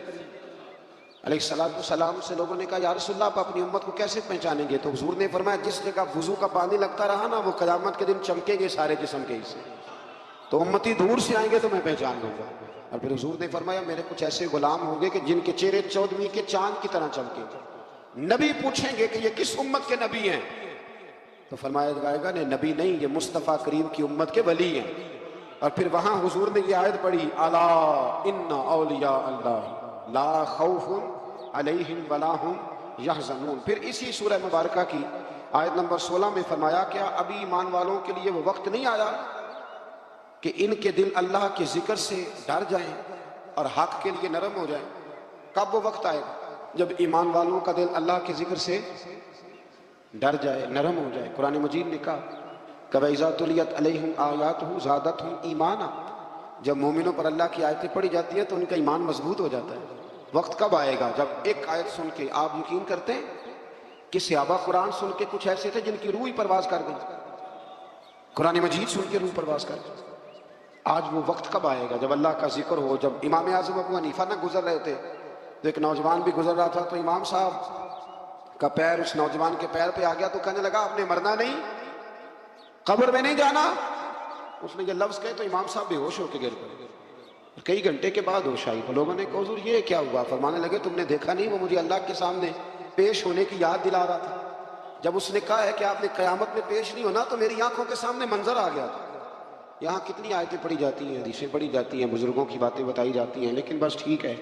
B: अलैहिस्सलातु सलाम से लोगों ने कहा, या रसूलल्लाह, आप अपनी उम्मत को कैसे पहचानेंगे? तो हुजूर ने फरमाया, जिस जगह वुजू का पानी लगता रहा ना, वो क़यामत के दिन चमकेंगे सारे जिस्म के हिस्से। तो उम्मती दूर से आएंगे तो मैं पहचान लूंगा। और फिर हुजूर ने फरमाया, मेरे कुछ ऐसे गुलाम होंगे कि जिनके चेहरे 14वीं के चांद की तरह चमकेंगे। नबी पूछेंगे कि ये किस उम्मत के नबी हैं? तो फरमाया जाएगा, नहीं नबी नहीं, ये मुस्तफ़ा करीम की उम्मत के वली हैं। और फिर वहां हुजूर ने ये आयत पढ़ी, अला इन्ना औलिया अल्लाह ला खौफुन अलैहिम वला हुम यहज़नून। फिर इसी सूरह मुबारका की आयत नंबर 16 में फरमाया, क्या अभी ईमान वालों के लिए वो वक्त नहीं आया कि इनके दिल अल्लाह के जिक्र से डर जाएं और हक के लिए नरम हो जाएं? कब वो वक्त आएगा जब ईमान वालों का दिल अल्लाह के जिक्र से डर जाए, नरम हो जाए? कुरान मजीद ने कहा, कवैज़ा तुलियत अलैहिम आयातुहु ज़ादतहुम ईमाना। जब मोमिनों पर अल्लाह की आयतें पढ़ी जाती हैं तो उनका ईमान मजबूत हो जाता है। वक्त कब आएगा जब एक आयत सुन के आप यकीन करते हैं कि सहाबा कुरान सुन के कुछ ऐसे थे जिनकी रूह ही परवाज कर गई, कुरान मजीद सुन के रूह परवाज कर गई। आज वो वक्त कब आएगा जब अल्लाह का जिक्र हो? जब इमाम आज़म अबू हनीफा ना गुजर रहे थे तो एक नौजवान भी गुजर रहा था, तो इमाम साहब का पैर उस नौजवान के पैर पे आ गया, तो कहने लगा, आपने मरना नहीं, कब्र में नहीं जाना। उसने ये लफ्ज कहे तो इमाम साहब बेहोश होकर गिर पड़े। कई घंटे के बाद होश आई तो लोगों ने कहा, हुजूर ये क्या हुआ? फरमाने लगे, तुमने देखा नहीं, वो मुझे अल्लाह के सामने पेश होने की याद दिला रहा था। जब उसने कहा है कि आपने क़यामत में पेश नहीं होना, तो मेरी आंखों के सामने मंजर आ गया था। यहाँ कितनी आयतें पढ़ी जाती हैं, हदीसें पढ़ी जाती हैं, बुजुर्गों की बातें बताई जाती हैं, लेकिन बस ठीक है,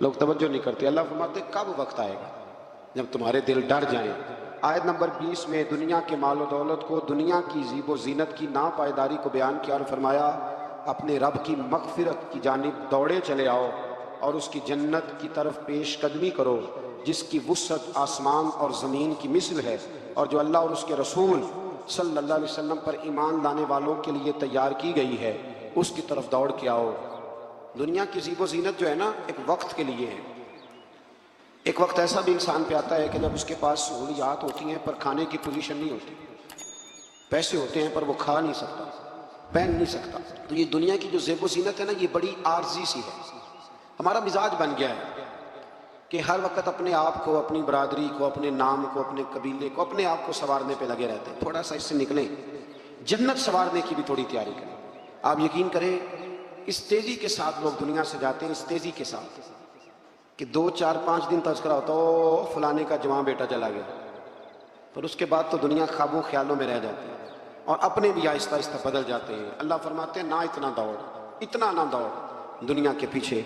B: लोग तवज्जो नहीं करते। अल्लाह फरमाते, कब वक्त आएगा जब तुम्हारे दिल डर जाएं? आयत नंबर 20 में दुनिया के मालो दौलत को, दुनिया की ज़ीबो ज़ीनत की नापायदारी को बयान किया और फरमाया, अपने रब की मग़फ़िरत की जानिब दौड़े चले आओ और उसकी जन्नत की तरफ पेश कदमी करो, जिसकी वुसअत आसमान और ज़मीन की मिसल है, और जो अल्लाह और उसके रसूल सल्लल्लाहु अलैहि वसल्लम पर ईमान लाने वालों के लिए तैयार की गई है, उसकी तरफ दौड़ के आओ। दुनिया की ज़ीबो ज़ीनत जो है ना, एक वक्त के लिए है। एक वक्त ऐसा भी इंसान पे आता है कि जब उसके पास सहूलियात होती हैं पर खाने की पोजीशन नहीं होती, पैसे होते हैं पर वो खा नहीं सकता, पहन नहीं सकता। तो ये दुनिया की जो ज़ेबो ज़ीनत है ना, ये बड़ी आर्जी सी है। हमारा मिजाज बन गया है कि हर वक्त अपने आप को, अपनी बरादरी को, अपने नाम को, अपने कबीले को, अपने आप को संवारने पे लगे रहते हैं। थोड़ा सा इससे निकलें, जन्नत संवारने की भी थोड़ी तैयारी करें। आप यकीन करें, इस तेज़ी के साथ लोग दुनिया से जाते हैं, इस तेज़ी के साथ कि 2, 4, 5 दिन तज़किरा होता हो, फलाने का जवां बेटा चला गया, पर उसके बाद तो दुनिया ख्वाबों ख्यालों में रह जाती है और अपने भी आहिस्ता आहिस्ता बदल जाते हैं। अल्लाह फरमाते हैं, ना इतना दौड़, इतना ना दौड़ दुनिया के पीछे।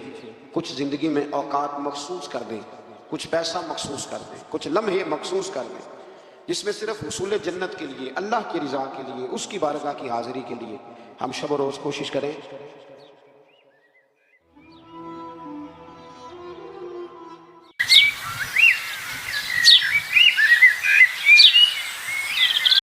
B: कुछ ज़िंदगी में औकात मखसूस कर दें, कुछ पैसा मखसूस कर दें, कुछ लम्हे मखसूस कर दें, जिसमें सिर्फ हुसूल जन्नत के लिए, अल्लाह की रज़ा के लिए, उसकी बारगाह की हाज़िरी के लिए हम शब रोज़ कोशिश करें